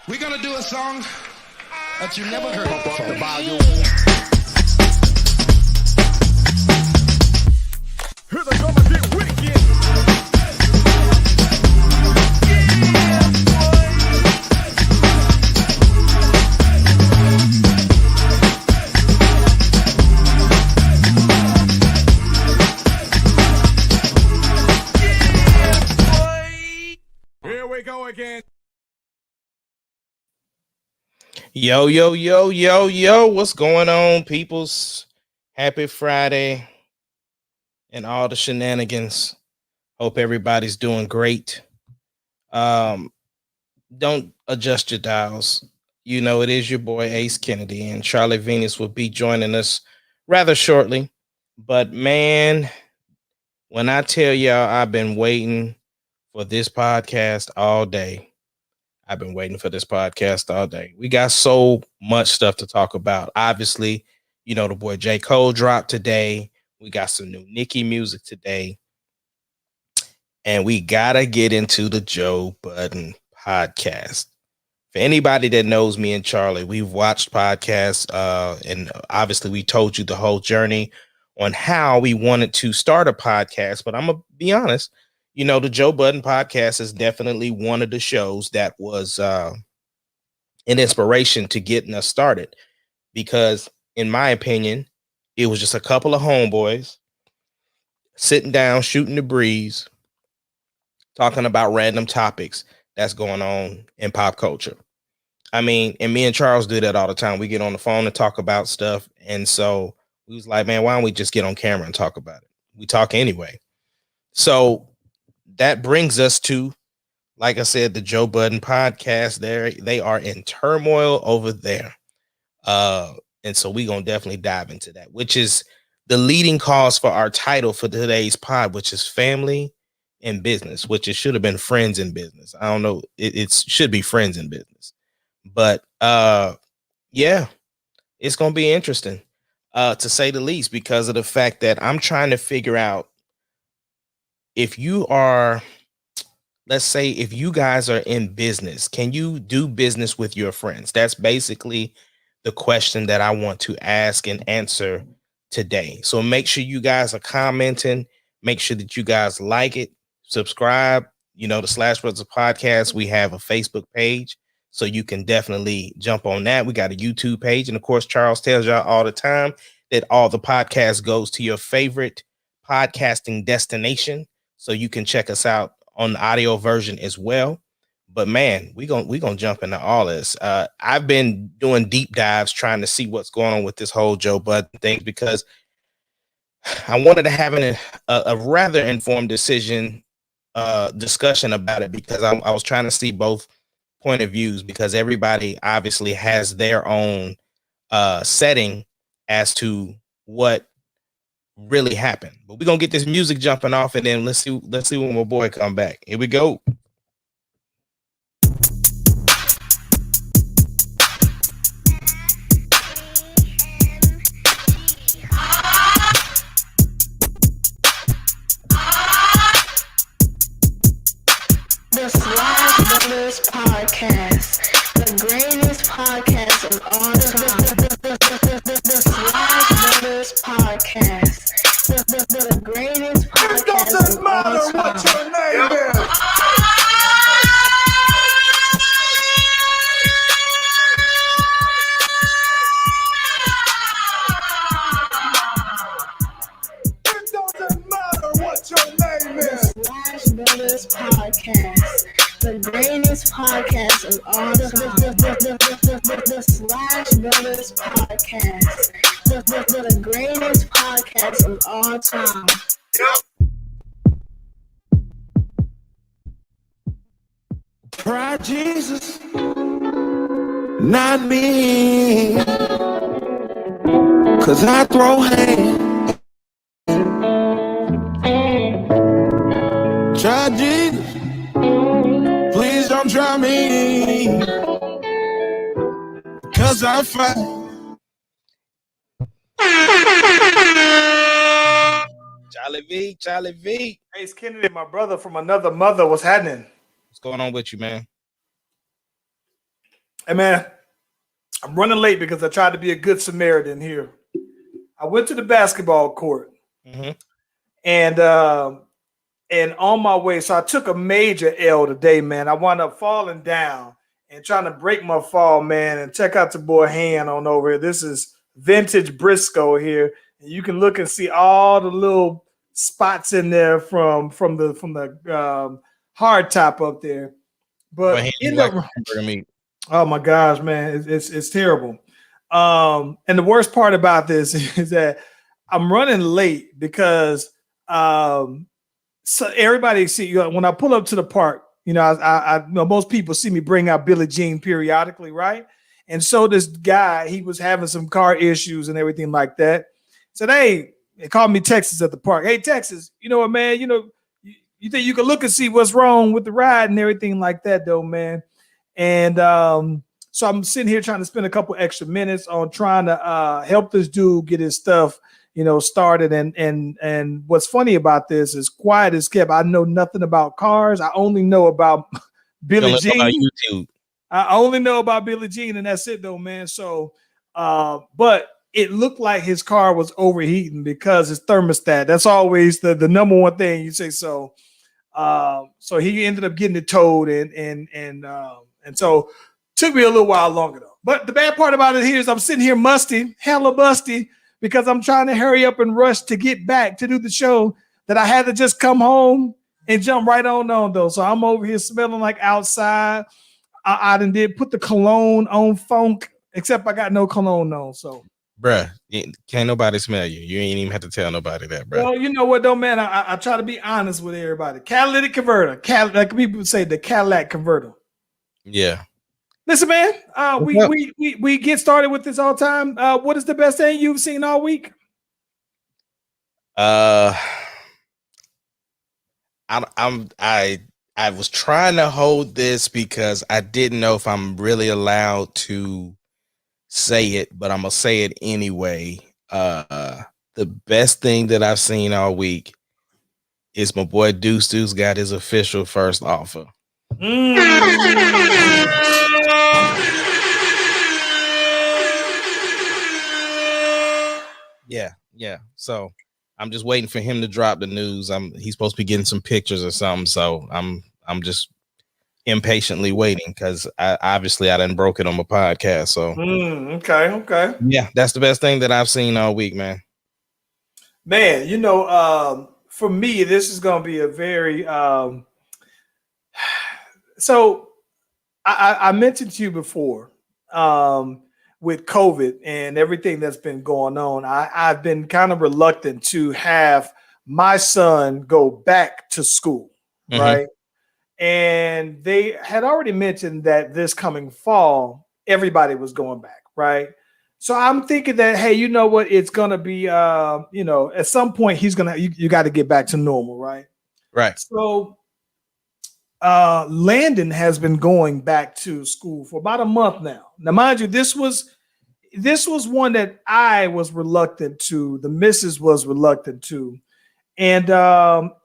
We're gonna do a song that you never heard before. The volume. Here they come and get wicked. Here we go again. Yo, yo, yo, yo, yo. What's going on, peoples? Happy Friday and all the shenanigans. Hope everybody's doing great. Don't adjust your dials. You know, it is your boy Ace Kennedy, and Charlie Venus will be joining us rather shortly. But man, when I tell y'all I've been waiting for this podcast all day. I've been waiting for this podcast all day. We got so much stuff to talk about. Obviously, you know, the boy J. Cole dropped today. We got some new Nicki music today. And we got to get into the Joe Budden Podcast. For anybody that knows me and Charlie, we've watched podcasts, and obviously we told you the whole journey on how we wanted to start a podcast. But I'm going to be honest, you know, the Joe Budden Podcast is definitely one of the shows that was an inspiration to getting us started. Because in my opinion, it was just a couple of homeboys sitting down, shooting the breeze, talking about random topics that's going on in pop culture. I mean, and me and Charles do that all the time. We get on the phone and talk about stuff. And so we was like, man, why don't we just get on camera and talk about it? We talk anyway. So that brings us to, like I said, the Joe Budden Podcast. They are in turmoil over there. And so we're going to definitely dive into that, which is the leading cause for our title for today's pod, which is family and business, which it should have been friends in business. I don't know. It should be friends in business. But yeah, it's going to be interesting, to say the least, because of the fact that I'm trying to figure out if you are, let's say, if you guys are in business, can you do business with your friends? That's basically the question that I want to ask and answer today. So make sure you guys are commenting. Make sure that you guys like it, subscribe. You know, the Slash Brothers Podcast, we have a Facebook page, so you can definitely jump on that. We got a YouTube page. And of course, Charles tells y'all all the time that all the podcast goes to your favorite podcasting destination. So you can check us out on the audio version as well. But man, we're gonna jump into all this. I've been doing deep dives trying to see what's going on with this whole Joe Budden thing, because I wanted to have a rather informed discussion about it, because I was trying to see both point of views, because everybody obviously has their own setting as to what really happened. But we're gonna get this music jumping off, and then let's see when my boy come back. Here we go. The Slash Brothers Podcast, the greatest podcast of all time. The Slash Brothers Podcast, the greatest podcast of all time. What your name is. It doesn't matter what your name is. Slash Brothers Podcast, the greatest podcast of all time. The Slash Brothers Podcast, the greatest podcast of all time. Try Jesus, not me. 'Cause I throw hands. Try Jesus, please don't try me. 'Cause I fight. Charlie V. Ace Kennedy, my brother from another mother. What's happening? What's going on with you, man? Hey, man, I'm running late because I tried to be a good Samaritan here. I went to the basketball court, and on my way, so I took a major L today, man. I wound up falling down and trying to break my fall, man. And check out the boy hand on over here. This is vintage Briscoe here, and you can look and see all the little spots in there from the hard top up there. But oh my gosh, man, it's terrible. And the worst part about this is that I'm running late because so everybody see when I pull up to the park, I know most people see me bring out Billie Jean periodically, right? And so this guy, he was having some car issues and everything like that. Said, hey, they called me Texas at the park. Hey, Texas, you know what, man? You think you can look and see what's wrong with the ride and everything like that, though, man. And so I'm sitting here trying to spend a couple extra minutes on trying to help this dude get his stuff, started. And what's funny about this is quiet as kept. I know nothing about cars. I only know about Billie Jean. I only know about Billie Jean, and that's it, though, man. So, but it looked like his car was overheating because his thermostat. That's always the number one thing you say. So, so he ended up getting it towed, and so took me a little while longer though. But the bad part about it here is I'm sitting here hella musty, because I'm trying to hurry up and rush to get back to do the show that I had to just come home and jump right on though. So I'm over here smelling like outside. I did put the cologne on funk, except I got no cologne on. So, bruh, can't nobody smell you. You ain't even have to tell nobody that, bruh. Well, you know what though, man? I try to be honest with everybody. Catalytic converter, like people say, the Cadillac converter. Yeah. Listen, man, we get started with this all the time. What is the best thing you've seen all week? I was trying to hold this because I didn't know if I'm really allowed to say it, but I'm gonna say it anyway. The best thing that I've seen all week is my boy Deuce got his official first offer. Yeah. So I'm just waiting for him to drop the news. He's supposed to be getting some pictures or something. So I'm just impatiently waiting because I done broke it on my podcast. So okay. Yeah, that's the best thing that I've seen all week, man. Man, for me, this is gonna be a very so I mentioned to you before, with COVID and everything that's been going on, I've been kind of reluctant to have my son go back to school, right? And they had already mentioned that this coming fall, everybody was going back, right? So I'm thinking that, hey, you know what? It's going to be, at some point you got to get back to normal, right? Right. So Landon has been going back to school for about a month now. Now, mind you, this was one that I was reluctant to. The missus was reluctant to, and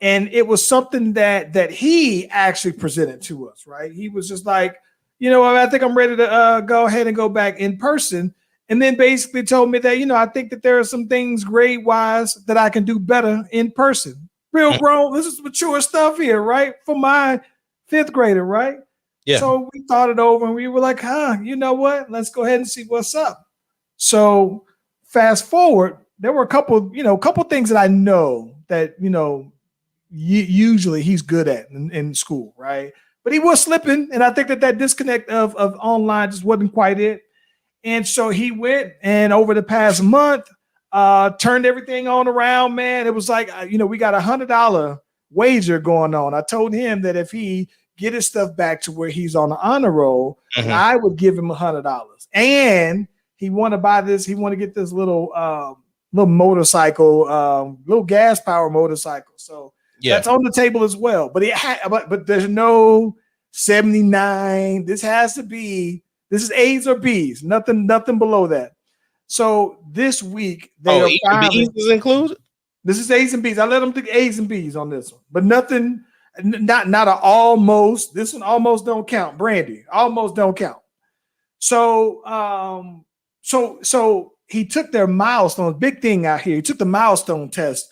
it was something that he actually presented to us. Right? He was just like, I think I'm ready to go ahead and go back in person, and then basically told me that I think that there are some things grade wise that I can do better in person. Real grown. This is mature stuff here, right? For my fifth grader, right? Yeah. So we thought it over and we were like, you know what? Let's go ahead and see what's up. So fast forward, there were a couple things that I know that, usually he's good at in school, right? But he was slipping. And I think that disconnect of online just wasn't quite it. And so he went and over the past month, turned everything on around, man. It was like, we got $100 wager going on. I told him that if he get his stuff back to where he's on the honor roll, I would give him $100. And he want to buy this. He want to get this little motorcycle, little gas power motorcycle. So that's on the table as well. But but there's no 79. This is A's or B's. Nothing below that. So this week B's is included. This is A's and B's. I let them do A's and B's on this one, but nothing. Not an almost. This one almost don't count. Brandy almost don't count. So he took their milestones, big thing out here. He took the milestone test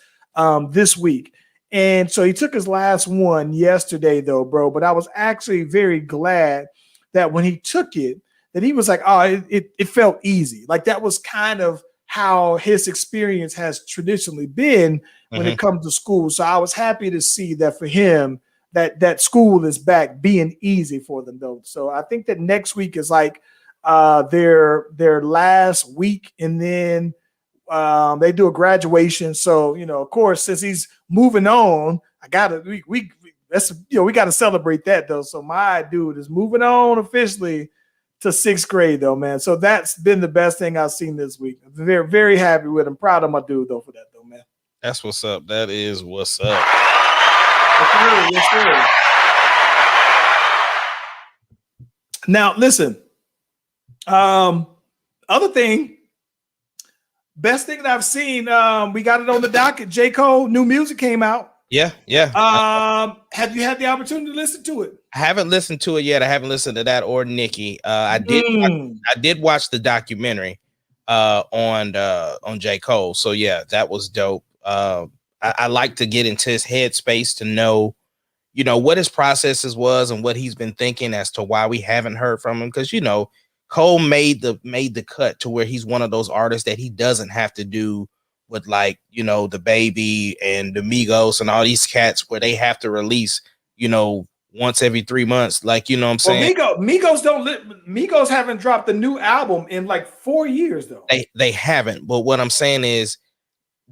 this week. And so he took his last one yesterday, though, bro. But I was actually very glad that when he took it, that he was like, oh, it felt easy. Like that was kind of how his experience has traditionally been when it comes to school. So I was happy to see that for him, that school is back being easy for them, though. So I think that next week is like their last week, and then they do a graduation. So, of course, since he's moving on, we gotta celebrate that, though. So my dude is moving on officially to 6th grade, though, man. So that's been the best thing I've seen this week. I'm very, very happy with him. Proud of my dude, though, for that, though, man. That's what's up. That is what's up. Yes, sir. Now, listen. Other thing, best thing that I've seen, we got it on the docket. J. Cole, new music came out. Yeah. Have you had the opportunity to listen to it? I haven't listened to it yet. I haven't listened to that or Nicki. I did watch the documentary on J. Cole. So yeah, that was dope. I like to get into his headspace to know, what his processes was and what he's been thinking as to why we haven't heard from him. Because Cole made the cut to where he's one of those artists that he doesn't have to do with, like, the Baby and the Migos and all these cats where they have to release, once every 3 months. Like, what I'm saying? Well, Migos haven't dropped a new album in like 4 years, though. They haven't. But what I'm saying is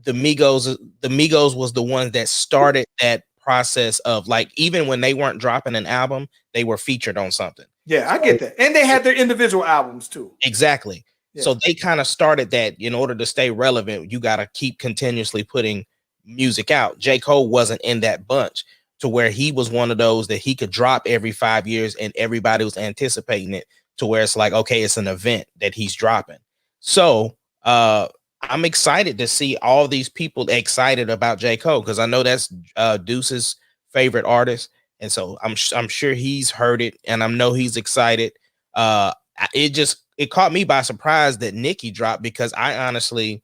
the Migos was the ones that started that process of, like, even when they weren't dropping an album, they were featured on something. Yeah, I get that. And they had their individual albums too. Exactly. Yeah. So they kind of started that. In order to stay relevant, you got to keep continuously putting music out. J. Cole wasn't in that bunch to where he was one of those that he could drop every 5 years and everybody was anticipating it, to where it's like, okay, it's an event that he's dropping. So I'm excited to see all these people excited about J. Cole, because I know that's Deuce's favorite artist. And so I'm sure he's heard it, and I know he's excited. It caught me by surprise that Nicki dropped, because I honestly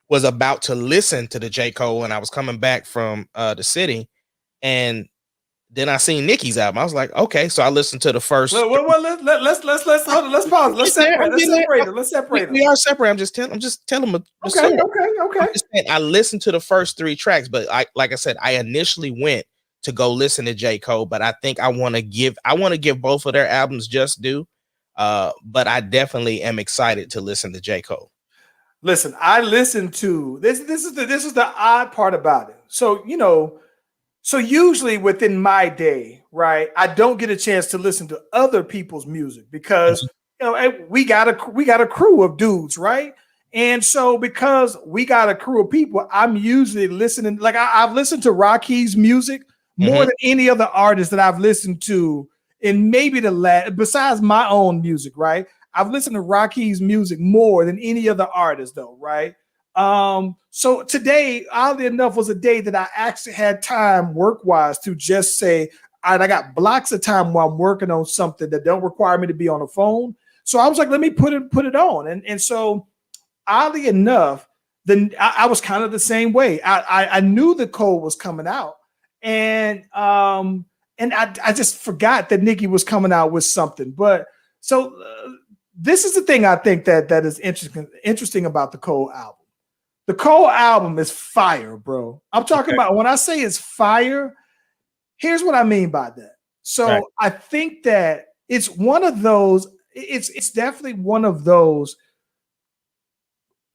was about to listen to the J. Cole and I was coming back from the city, and then I seen Nicki's album. I was like, okay, so I listened to the first. Well, let's hold on. Let's pause. Let's separate. We are separate. I'm just telling them. Okay. I listened to the first 3 tracks, but like I said, I initially went to go listen to J. Cole, but I think I want to give both of their albums just due. But I definitely am excited to listen to J. Cole. Listen, I listened to this. This is the odd part about it. So, so usually within my day, right, I don't get a chance to listen to other people's music because we got a crew of dudes, right? And so because we got a crew of people, I'm usually listening. Like I've listened to Rocky's music more than any other artist that I've listened to in maybe besides my own music, right? I've listened to Rocky's music more than any other artist, though, right? So today, oddly enough, was a day that I actually had time work-wise to just say, all right, I got blocks of time while I'm working on something that don't require me to be on the phone. So I was like, let me put it on. And so oddly enough, then I was kind of the same way. I knew the Cole was coming out. And I just forgot that Nicki was coming out with something. But so this is the thing I think that is interesting about the Cole album. The Cole album is fire, bro. I'm talking about, when I say it's fire, here's what I mean by that. So right. I think that it's one of those, it's definitely one of those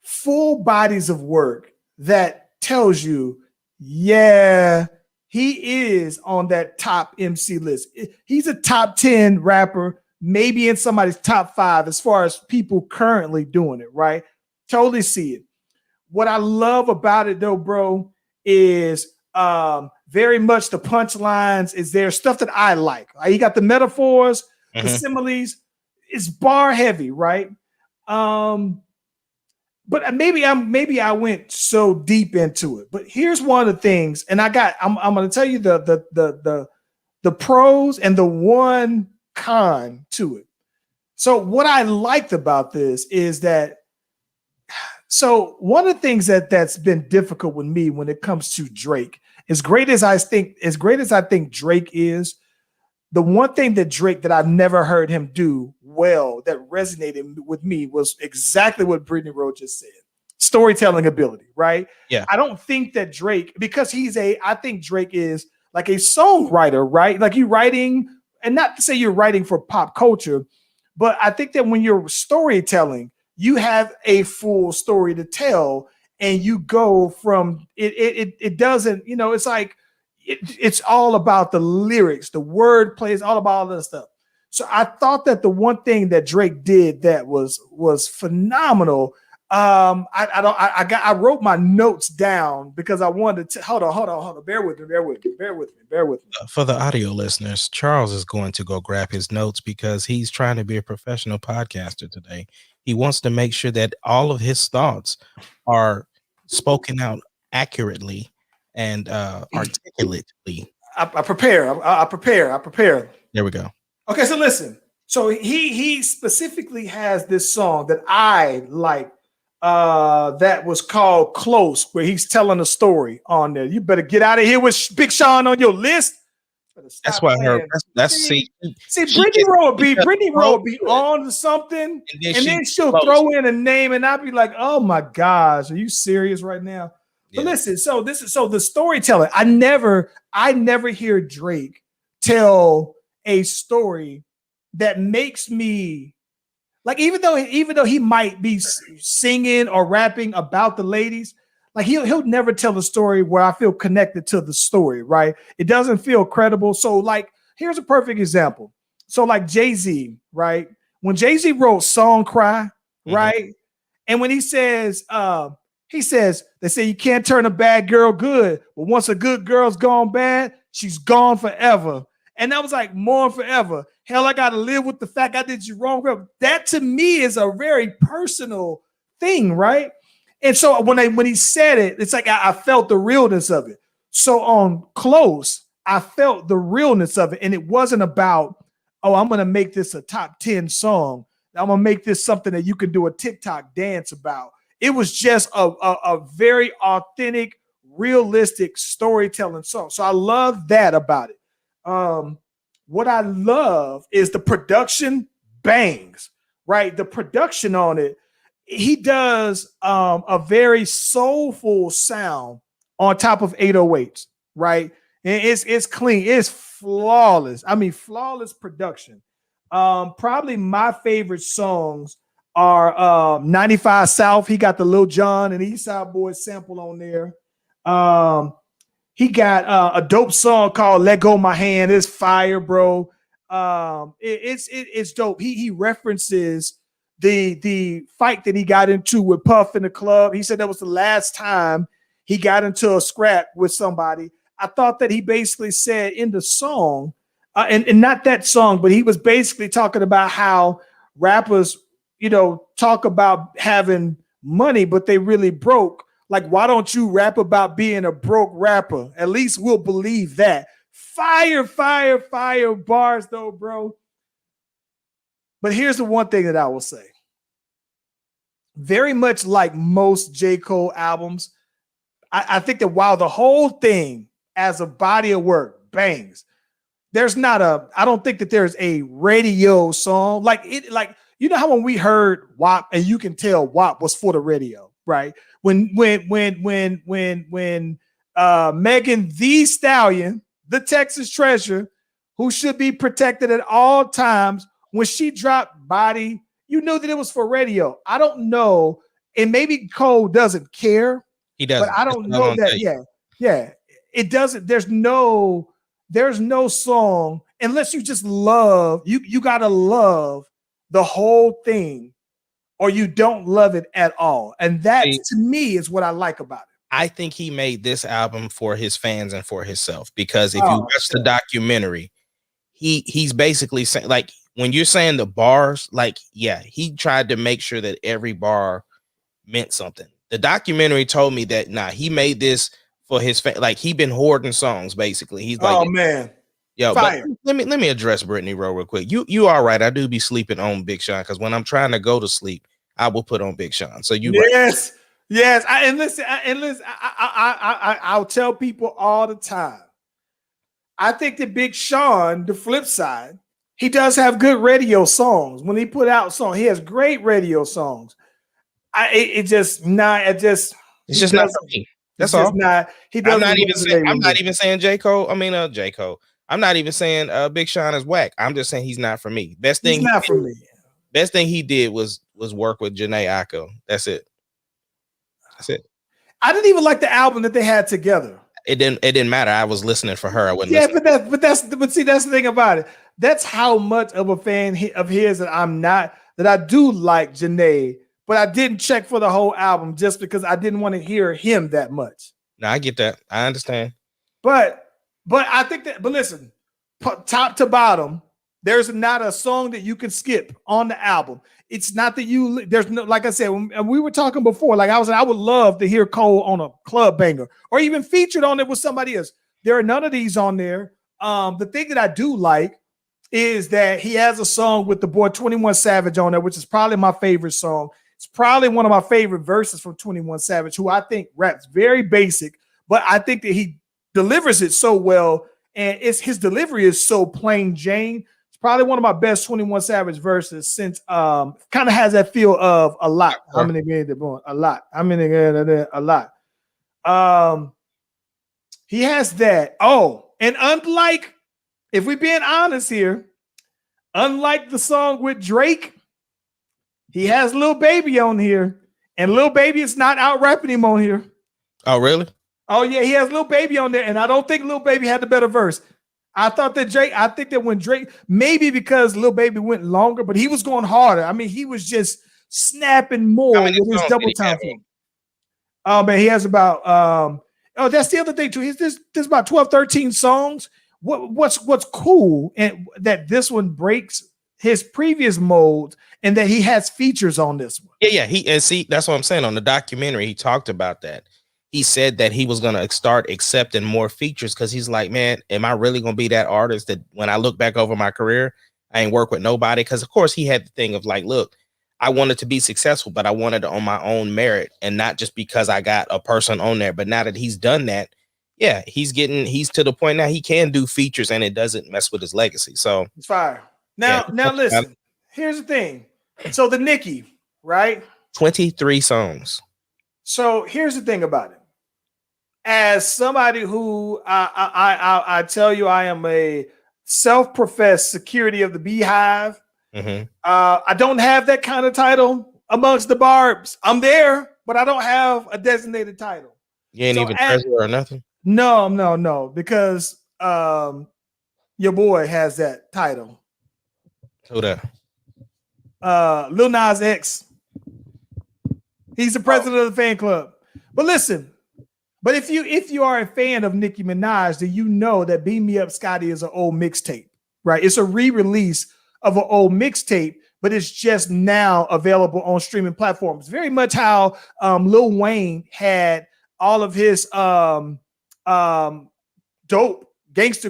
full bodies of work that tells you, yeah, he is on that top MC list. He's a top 10 rapper, maybe in somebody's top 5 as far as people currently doing it, right? Totally see it. What I love about it, though, bro, is very much the punchlines is there, stuff that I like. He got the metaphors, the similes. It's bar heavy, right? But maybe I went so deep into it. But here's one of the things, and I'm going to tell you the pros and the one con to it. So what I liked about this is that, so one of the things that's been difficult with me when it comes to Drake, as great as I think Drake is, the one thing that I've never heard him do well that resonated with me was exactly what Brittany Rose just said. Storytelling ability, right? Yeah. I don't think that Drake, because I think Drake is like a songwriter, right? Like you're writing, and not to say you're writing for pop culture, but I think that when you're storytelling, you have a full story to tell, and you go from it doesn't, it's like it's all about the lyrics, the word plays, all about all that stuff. So I thought that the one thing that Drake did that was phenomenal. I wrote my notes down because I wanted to hold on. Bear with me. For the audio listeners, Charles is going to go grab his notes because he's trying to be a professional podcaster today. He wants to make sure that all of his thoughts are spoken out accurately and articulately. I prepare. There we go. Okay, so listen. So he specifically has this song that I like that was called Close, where he's telling a story on there. You better get out of here with Big Sean on your list. That's why I heard. See, Brittany Rowe be on to something, and then she'll throw in a name, and I'll be like, "Oh my gosh, are you serious right now?" Yeah. But listen, so the storytelling. I never hear Drake tell a story that makes me like, even though he might be singing or rapping about the ladies. Like he'll never tell a story where I feel connected to the story, right? It doesn't feel credible. So like, here's a perfect example. So like Jay-Z, right? When Jay-Z wrote Song Cry, right? And when he says, they say you can't turn a bad girl good, but once a good girl's gone bad, she's gone forever. And I was like, mourn forever. Hell, I got to live with the fact I did you wrong. That to me is a very personal thing, right? And so when he said it, it's like I felt the realness of it. So on Close, I felt the realness of it. And it wasn't about, oh, I'm going to make this a top 10 song. I'm going to make this something that you can do a TikTok dance about. It was just a very authentic, realistic storytelling song. So I love that about it. What I love is the production bangs, right? The production on it. He does a very soulful sound on top of 808s, right? And it's clean, it's flawless. I mean, flawless production. Probably my favorite songs are 95 South. He got the Lil Jon and East Side Boys sample on there. He got a dope song called Let Go My Hand. It's fire, bro. It's dope. He references the fight that he got into with Puff in the club. He said that was the last time he got into a scrap with somebody. I thought that he basically said in the song, and not that song, but he was basically talking about how rappers, talk about having money, but they really broke. Like, why don't you rap about being a broke rapper? At least we'll believe that. Fire bars, though, bro. But here's the one thing that I will say. Very much like most J. Cole albums, I think that while the whole thing as a body of work bangs, I don't think that there's a radio song like how when we heard WAP, and you can tell WAP was for the radio, right? When Megan Thee Stallion, the Texas Treasure, who should be protected at all times, when she dropped Body, you knew that it was for radio. I don't know, and maybe Cole doesn't care. He doesn't. But I don't know that. Yeah. It doesn't. There's no song unless you just love. You gotta love the whole thing, or you don't love it at all. And that to me is what I like about it. I think he made this album for his fans and for himself, because if you watch the documentary, he's basically saying, like, when you're saying the bars, like, yeah, he tried to make sure that every bar meant something. The documentary told me that he made this for his like he been hoarding songs basically. He's like, oh man, Yo, fire. But let me address Brittany real quick. You are right. I do be sleeping on Big Sean because when I'm trying to go to sleep, I will put on Big Sean. So you yes, right. Yes. I'll tell people all the time. I think that Big Sean, the flip side, he does have good radio songs. When he put out songs, he has great radio songs. It's just not for me. That's all. Not. He doesn't. I'm not even saying J. Cole. I mean, J. Cole. I'm not even saying Big Sean is whack. I'm just saying he's not for me. Best thing he did was work with Janae Aiko. That's it. I didn't even like the album that they had together. It didn't matter. I was listening for her. I wasn't. Yeah, but see, that's the thing about it. That's how much of a fan of his that I'm not. That I do like Janae, but I didn't check for the whole album just because I didn't want to hear him that much. No, I get that. I understand. But I think that. But listen, top to bottom, there's not a song that you can skip on the album. It's not that there's no, like I said, when we were talking before, like I would love to hear Cole on a club banger or even featured on it with somebody else. There are none of these on there. The thing that I do like is that he has a song with the boy 21 Savage on there, which is probably my favorite song. It's probably one of my favorite verses from 21 Savage, who I think raps very basic, but I think that he delivers it so well, and his delivery is so plain Jane. Probably one of my best 21 Savage verses since kind of has that feel of a lot. How many games they're going? A lot. How many games a lot? He has that. Oh, and unlike, if we're being honest here, unlike the song with Drake, he has Lil Baby on here, and Lil Baby is not out rapping him on here. Oh, really? Oh, yeah, he has Lil Baby on there, and I don't think Lil Baby had the better verse. I think that when Drake, maybe because Lil Baby went longer, but he was going harder. I mean, he was just snapping more with his double time. Oh, man, he has about, that's the other thing too. There's about 12, 13 songs. What's cool and that this one breaks his previous molds and that he has features on this one. Yeah. That's what I'm saying. On the documentary, he talked about that. He said that he was going to start accepting more features because he's like, man, am I really going to be that artist that when I look back over my career, I ain't work with nobody? Because, of course, he had the thing of like, look, I wanted to be successful, but I wanted it on my own merit and not just because I got a person on there. But now that he's done that, yeah, he's to the point now he can do features and it doesn't mess with his legacy. So it's fire. Now listen, here's the thing. So the Nicki, right? 23 songs. So here's the thing about it. As somebody who I tell you, I am a self-professed security of the Beehive. Mm-hmm. I don't have that kind of title amongst the Barbs. I'm there, but I don't have a designated title. You ain't even treasurer or nothing? No, because your boy has that title. Who that? Lil Nas X. He's the president of the fan club. But listen, but if you are a fan of Nicki Minaj, then you know that Beam Me Up Scotty is an old mixtape, right? It's a re-release of an old mixtape, but it's just now available on streaming platforms. Very much how Lil Wayne had all of his dope Gangsta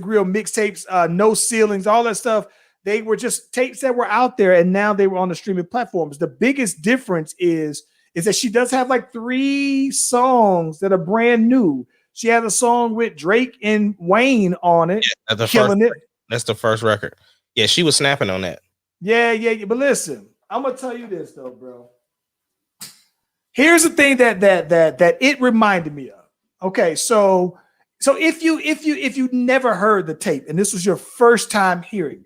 Grill mixtapes, No Ceilings, all that stuff. They were just tapes that were out there, and now they were on the streaming platforms. The biggest difference is that she does have like 3 songs that are brand new. She has a song with Drake and Wayne on it, killing it. That's the first record. Yeah, she was snapping on that. Yeah. But listen, I'm gonna tell you this though, bro. Here's the thing that it reminded me of. Okay, so if you never heard the tape and this was your first time hearing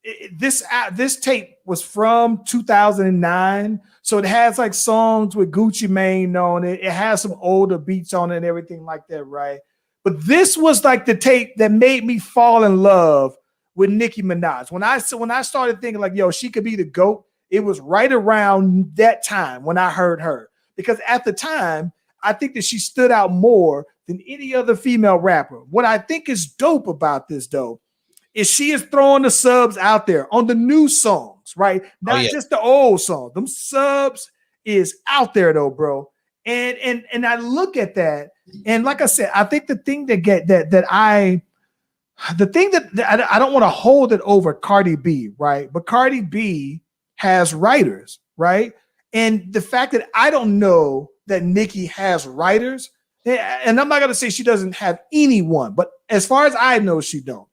it, this tape was from 2009, so it has like songs with Gucci Mane on it. It has some older beats on it and everything like that, right? But this was like the tape that made me fall in love with Nicki Minaj. When I started thinking like, yo, she could be the GOAT, it was right around that time when I heard her. Because at the time, I think that she stood out more than any other female rapper. What I think is dope about this, though, is she is throwing the subs out there on the new songs, right? Not just the old songs. Them subs is out there, though, bro. And I look at that, and like I said, I think the thing that the thing that I don't want to hold it over Cardi B, right? But Cardi B has writers, right? And the fact that I don't know that Nicki has writers, and I'm not going to say she doesn't have anyone, but as far as I know, she don't.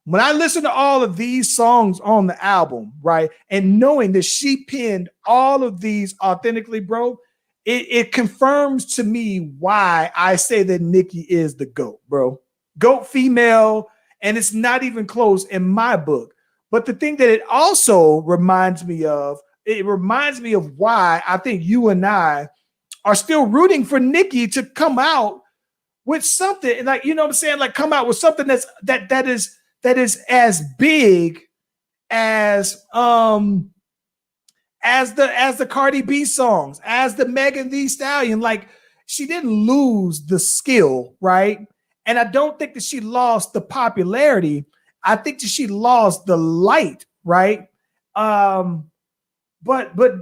When I listen to all of these songs on the album, right, and knowing that she penned all of these authentically, bro, it confirms to me why I say that Nicki is the GOAT, bro. GOAT female, and it's not even close in my book. But the thing that it also reminds me of, it reminds me of why I think you and I are still rooting for Nicki to come out with something, like, you know what I'm saying, like come out with something that is as big as the Cardi B songs, as the Megan Thee Stallion. Like, she didn't lose the skill, right? And I don't think that she lost the popularity. I think that she lost the light, right? But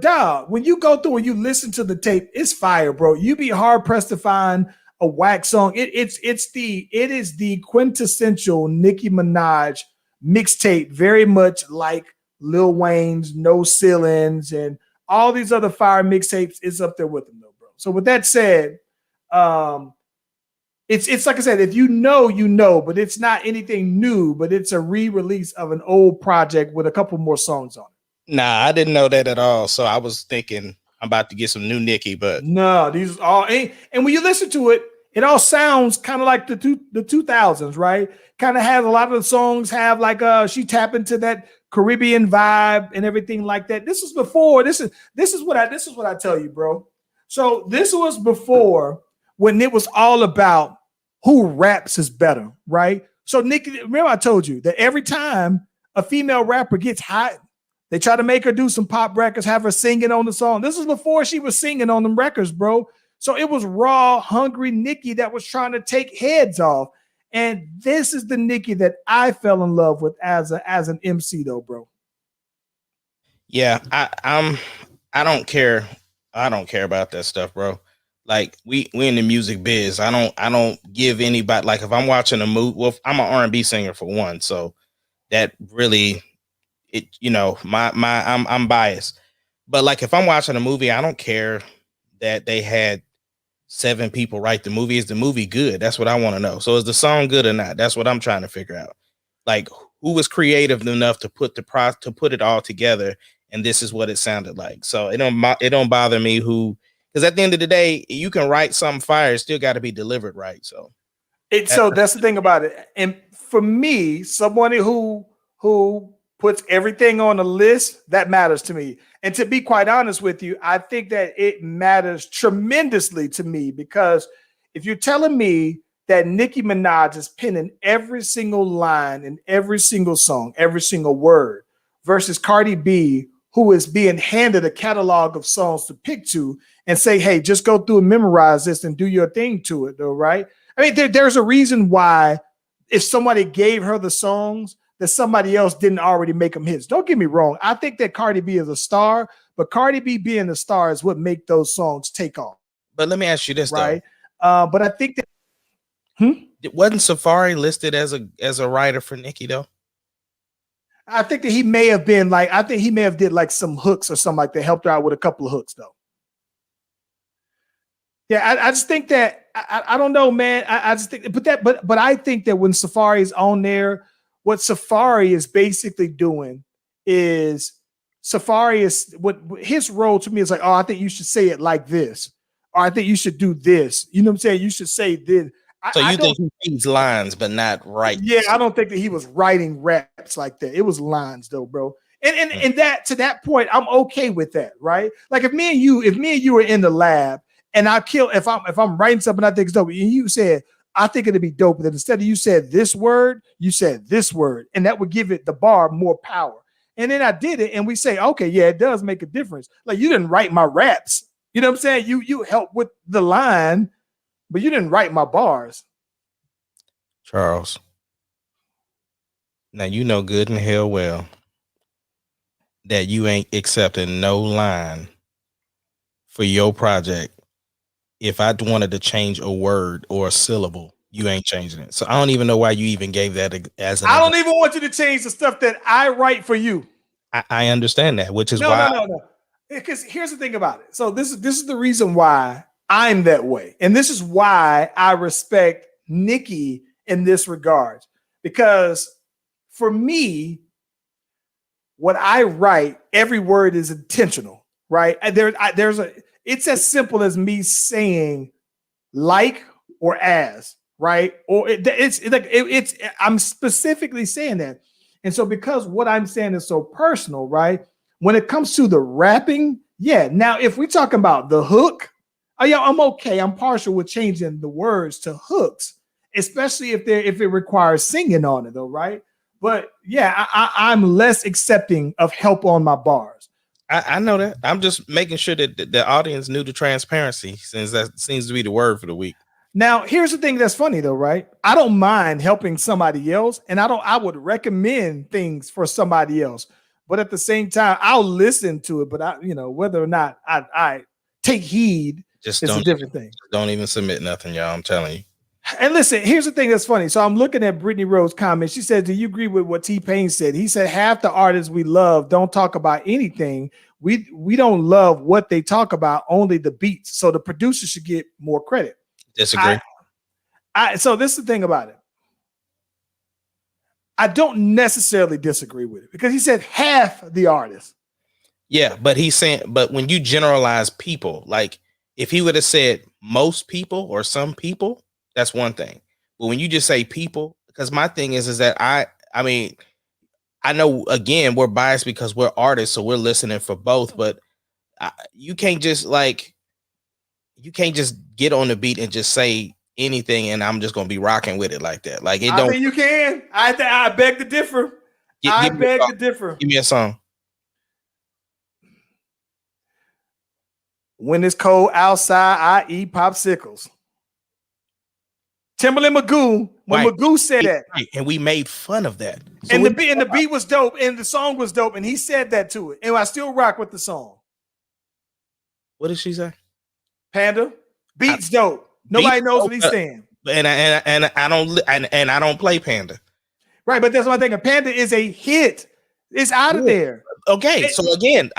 dog, when you go through and you listen to the tape, it's fire, bro. You be hard pressed to find a whack song. It is the quintessential Nicki Minaj mixtape, very much like Lil Wayne's No Ceilings and all these other fire mixtapes. Is up there with them, though, bro. So with that said, it's like I said, if you know, but it's not anything new, but it's a re-release of an old project with a couple more songs on it. Nah, I didn't know that at all. So I was thinking I'm about to get some new Nicki, but no, these all and when you listen to it, it all sounds kind of like the 2000s, right? Kind of has a lot of the songs have like she tap into that Caribbean vibe and everything like that. This is before. This is what I tell you, bro. So this was before when it was all about who raps is better, right? So Nicki, remember I told you that every time a female rapper gets hot, they try to make her do some pop records, have her singing on the song. This is before she was singing on them records, bro. So it was raw, hungry Nicki that was trying to take heads off. And this is the Nicki that I fell in love with as an MC, though, bro. Yeah, I don't care. I don't care about that stuff, bro. Like we in the music biz. I don't give anybody, like, if I'm watching a movie. Well, I'm an R&B singer for one, so that really, it, you know, I'm biased. But like if I'm watching a movie, I don't care that they had 7 people write the movie. Is the movie good? That's what I want to know. So is the song good or not? That's what I'm trying to figure out. Like, who was creative enough to put it all together, and this is what it sounded like. So it don't bother me who, because at the end of the day, you can write something fire, it's still got to be delivered right. So that's the thing about it. And for me, someone who puts everything on the list, that matters to me. And to be quite honest with you, I think that it matters tremendously to me, because if you're telling me that Nicki Minaj is penning every single line in every single song, every single word, versus Cardi B, who is being handed a catalog of songs to pick to and say, hey, just go through and memorize this and do your thing to it, though, right? I mean, there's a reason why if somebody gave her the songs, that somebody else didn't already make them hits. Don't get me wrong. I think that Cardi B is a star, but Cardi B being a star is what make those songs take off. But let me ask you this, right? But I think that wasn't Safari listed as a writer for Nicki though? I think that he may have been like, I think he may have did like some hooks or something like that, helped her out with a couple of hooks though. Yeah, I just think that I don't know, man. I just think, but I think that when Safari is on there, what Safari is basically doing is Safari is what his role to me is like, oh, I think you should say it like this, or I think you should do this. You know what I'm saying? You should say this. So you think he reads lines, but not writes? Yeah, I don't think that he was writing raps like that. It was lines though, bro. And that to that point, I'm okay with that, right? Like if me and you were in the lab and if I'm writing something I think is dope, and you said, I think it'd be dope that instead of you said this word, you said this word, and that would give it the bar more power. And then I did it, and we say, okay, yeah, it does make a difference. Like you didn't write my raps, you know what I'm saying? You helped with the line, but you didn't write my bars. Charles, now you know good and hell well that you ain't accepting no line for your project. If I wanted to change a word or a syllable, You ain't changing it. So I don't even know why you even gave that as an I don't even want you to change the stuff that I write for you. I understand that, which is why. No. Because here's the thing about it. So this is the reason why I'm that way. And this is why I respect Nicki in this regard. Because for me, what I write, every word is intentional, right? It's as simple as me saying like or as, right? Or I'm specifically saying that. And so because what I'm saying is so personal, right? When it comes to the rapping, yeah. Now, if we're talking about the hook, I'm okay. I'm partial with changing the words to hooks, especially if it requires singing on it, though, right? But yeah, I'm less accepting of help on my bars. I know that. I'm just making sure that the audience knew the transparency, since that seems to be the word for the week. Now, here's the thing that's funny though, right? I don't mind helping somebody else, and I would recommend things for somebody else. But at the same time, I'll listen to it. But whether or not I take heed, it's a different thing. Don't even submit nothing, y'all. I'm telling you. And listen, here's the thing that's funny. So I'm looking at Brittany Rose's comment. She said, "Do you agree with what T-Pain said?" He said, "Half the artists we love don't talk about anything. We don't love what they talk about, only the beats. So the producer should get more credit." Disagree. So this is the thing about it. I don't necessarily disagree with it because he said half the artists. Yeah, but he's saying, but when you generalize people, like if he would have said most people or some people, that's one thing. But when you just say people, because my thing is that I mean, I know again we're biased because we're artists, so we're listening for both. But you can't just get on the beat and just say anything, and I'm just gonna be rocking with it like that. Like it don't. I mean, you can. I beg to differ. I beg to differ. Give me a song. When it's cold outside, I eat popsicles. Timberland Magoo, when Magoo said that. Right. And we made fun of that. So and the beat was dope, and the song was dope, and he said that to it. And I still rock with the song. What did she say? Panda, beat's dope. Nobody knows what he's saying. And I don't play Panda. Right, but that's one thing. Panda is a hit. It's out of there. Okay, so again,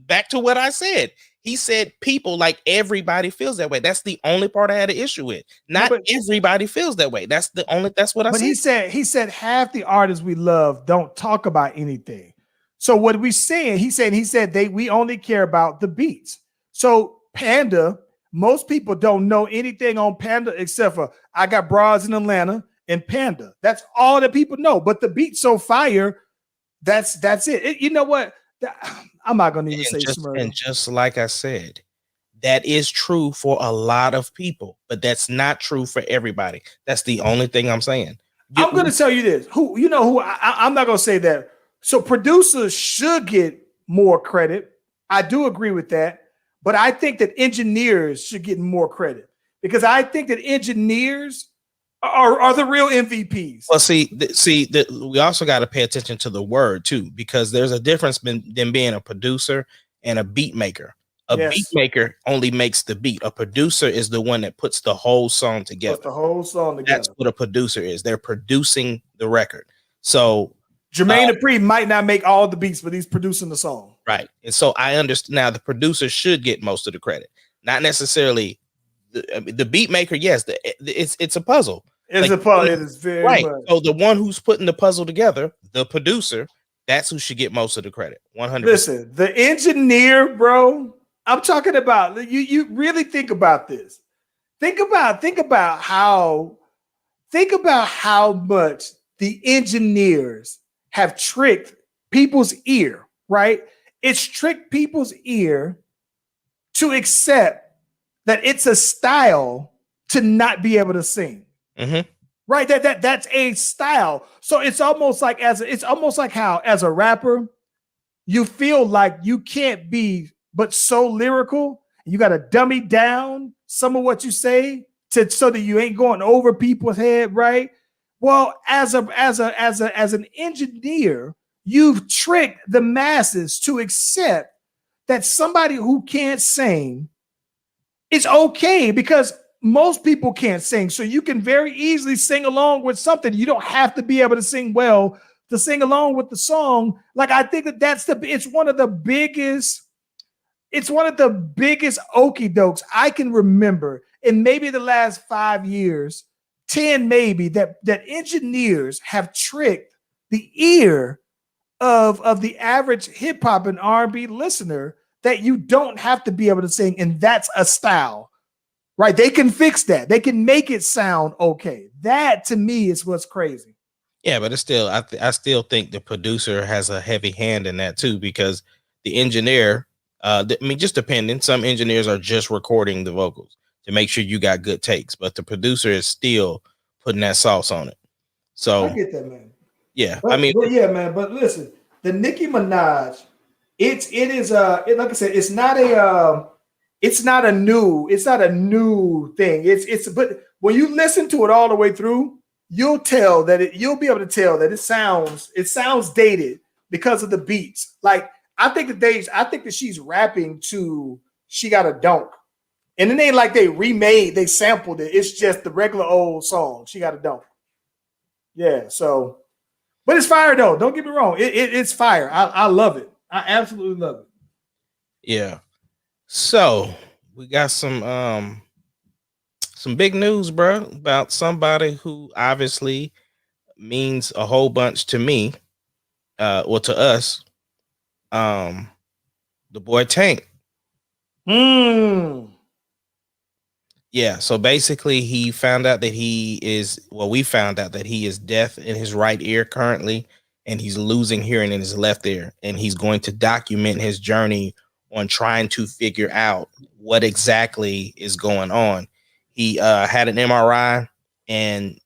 back to what I said. He said people, like everybody feels that way. That's the only part I had an issue with. Not everybody feels that way. That's what I said. But he said half the artists we love don't talk about anything. So what we saying, he said we only care about the beats. So Panda, most people don't know anything on Panda except for I got bras in Atlanta and Panda. That's all that people know. But the beat's so fire, that's it. You know what? I'm not going to even say Smurf. And just like I said, that is true for a lot of people, but that's not true for everybody. That's the only thing I'm saying. I'm going to tell you this. I'm not going to say that. So producers should get more credit. I do agree with that. But I think that engineers should get more credit because I think that engineers are the real MVPs. Well, we also got to pay attention to the word too, because there's a difference than being a producer and a beat maker. Beat maker only makes the beat. A producer is the one that puts the whole song together. That's what a producer is. They're producing the record. So Jermaine Dupri might not make all the beats, but he's producing the song. Right. And so I understand now the producer should get most of the credit, not necessarily the beat maker. Yes, it's a puzzle. It's a puzzle. It is very right. much. So the one who's putting the puzzle together, the producer, that's who should get most of the credit. 100%. Listen, the engineer, bro. I'm talking about you. Really think about this. Think about how much the engineers have tricked people's ear. Right? It's tricked people's ear to accept that it's a style to not be able to sing. Mm-hmm. Right? That's a style. So it's almost like how as a rapper, you feel like you can't be but so lyrical. You got to dummy down some of what you say so that you ain't going over people's head, right? Well, as an engineer, you've tricked the masses to accept that somebody who can't sing is okay because most people can't sing. So you can very easily sing along with something. You don't have to be able to sing well to sing along with the song. Like, I think it's one of the biggest okie dokes I can remember in maybe the last 5 years, 10 maybe, that engineers have tricked the ear of the average hip hop and R&B listener that you don't have to be able to sing, and that's a style, right? They can fix that. They can make it sound okay. That to me is what's crazy. Yeah, but it's still, I still think the producer has a heavy hand in that too, because the engineer, just depending, some engineers are just recording the vocals to make sure you got good takes, but the producer is still putting that sauce on it. So I get that, man. Yeah, but yeah, man. But listen, the Nicki Minaj, like I said, it's not a new thing. But when you listen to it all the way through, you'll be able to tell that it sounds dated because of the beats. Like, I think that she's rapping to She Got a Donk. And it ain't like they sampled it. It's just the regular old song, She Got a Donk. Yeah, so, but it's fire though. Don't get me wrong. It's fire. I love it. I absolutely love it. Yeah. So we got some big news, bro, about somebody who obviously means a whole bunch to me, to us. The boy Tank. Yeah, so basically we found out that he is deaf in his right ear currently, and he's losing hearing in his left ear, and he's going to document his journey on trying to figure out what exactly is going on. He had an MRI, and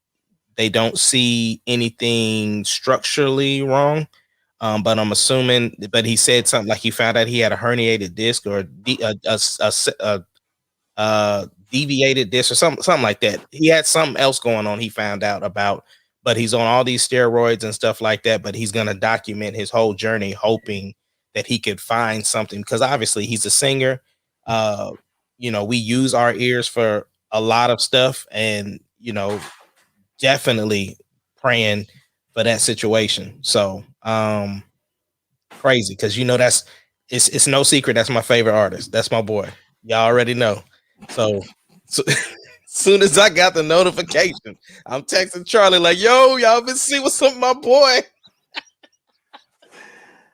they don't see anything structurally wrong, but I'm assuming, but he said something like he found out he had a herniated disc or deviated disc or something like that. He had something else going on, he found out about, but he's on all these steroids and stuff like that, but he's going to document his whole journey, hoping that he could find something, because obviously he's a singer. We use our ears for a lot of stuff, and definitely praying for that situation. So crazy, because it's no secret that's my favorite artist. That's my boy. Y'all already know. So soon as I got the notification, I'm texting Charlie like, yo, y'all been see what's up with my boy.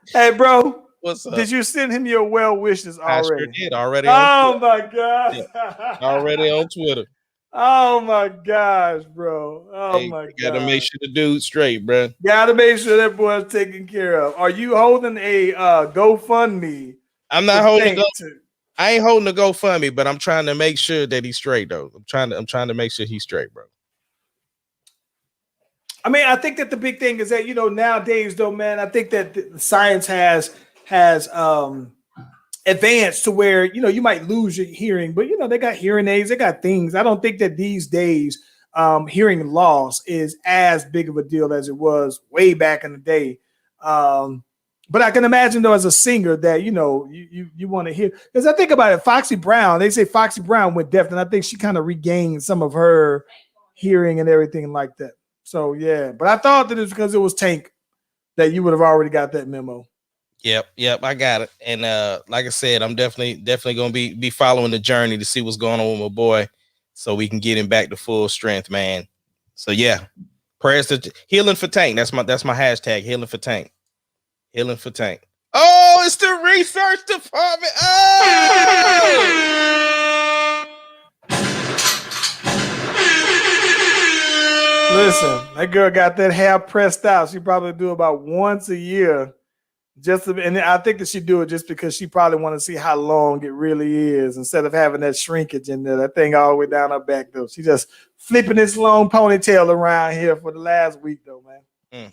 Hey, bro. What's up? Did you send him your well wishes already? I sure did. Already. Oh my God. Yeah, already on Twitter. Oh my gosh, bro. My God. Gotta make sure the dude's straight, bro. Gotta make sure that boy's taken care of. Are you holding a GoFundMe? I'm not holding I ain't holding the GoFundMe, but I'm trying to make sure that he's straight though. I'm trying to make sure he's straight, bro. I mean, I think that the big thing is that, nowadays though, man, I think that the science has advanced to where, you might lose your hearing, but they got hearing aids, they got things. I don't think that these days hearing loss is as big of a deal as it was way back in the day. But I can imagine though, as a singer, that you want to hear, because I think about it, Foxy Brown. They say Foxy Brown went deaf, and I think she kind of regained some of her hearing and everything like that. So yeah, but I thought that it's because it was Tank that you would have already got that memo. Yep, I got it. And like I said, I'm definitely gonna be following the journey to see what's going on with my boy, so we can get him back to full strength, man. So yeah, prayers to healing for Tank. That's my hashtag, healing for Tank. Healing for Tank. Oh, it's the research department. Oh! Listen, that girl got that hair pressed out. She probably do about once a year. And I think that she do it just because she probably want to see how long it really is, instead of having that shrinkage in there. That thing all the way down her back though. She just flipping this long ponytail around here for the last week though, man.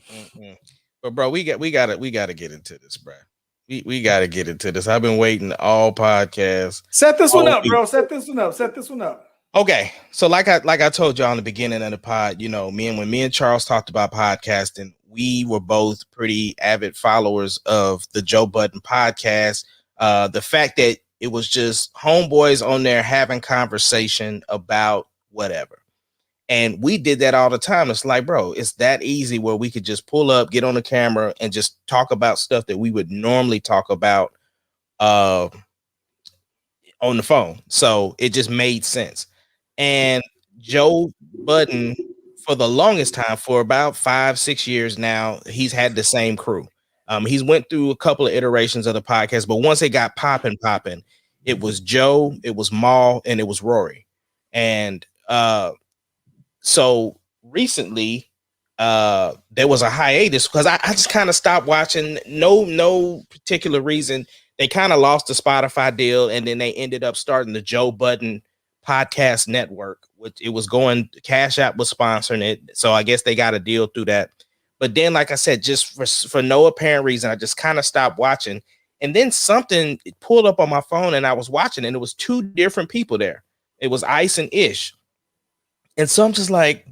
But bro, we got to get into this, bro. We got to get into this. I've been waiting all podcasts. Set this one up, bro. Set this one up. Okay, so like I told y'all in the beginning of the pod, when me and Charles talked about podcasting, we were both pretty avid followers of the Joe Budden podcast. The fact that It was just homeboys on there having conversation about whatever. And we did that all the time. It's like, bro, it's that easy where we could just pull up, get on the camera, and just talk about stuff that we would normally talk about on the phone. So it just made sense. And Joe Budden, for the longest time, for about 5-6 years now, he's had the same crew. He's went through a couple of iterations of the podcast, but once it got popping, it was Joe, it was Maul, and it was Rory. And so recently, there was a hiatus because I just kind of stopped watching. No particular reason. They kind of lost the Spotify deal, and then they ended up starting the Joe Budden Podcast Network, which it was going. Cash App was sponsoring it, so I guess they got a deal through that. But then, like I said, just for no apparent reason, I just kind of stopped watching. And then something pulled up on my phone, and I was watching, and it was two different people there. It was Ice and Ish. And so I'm just like,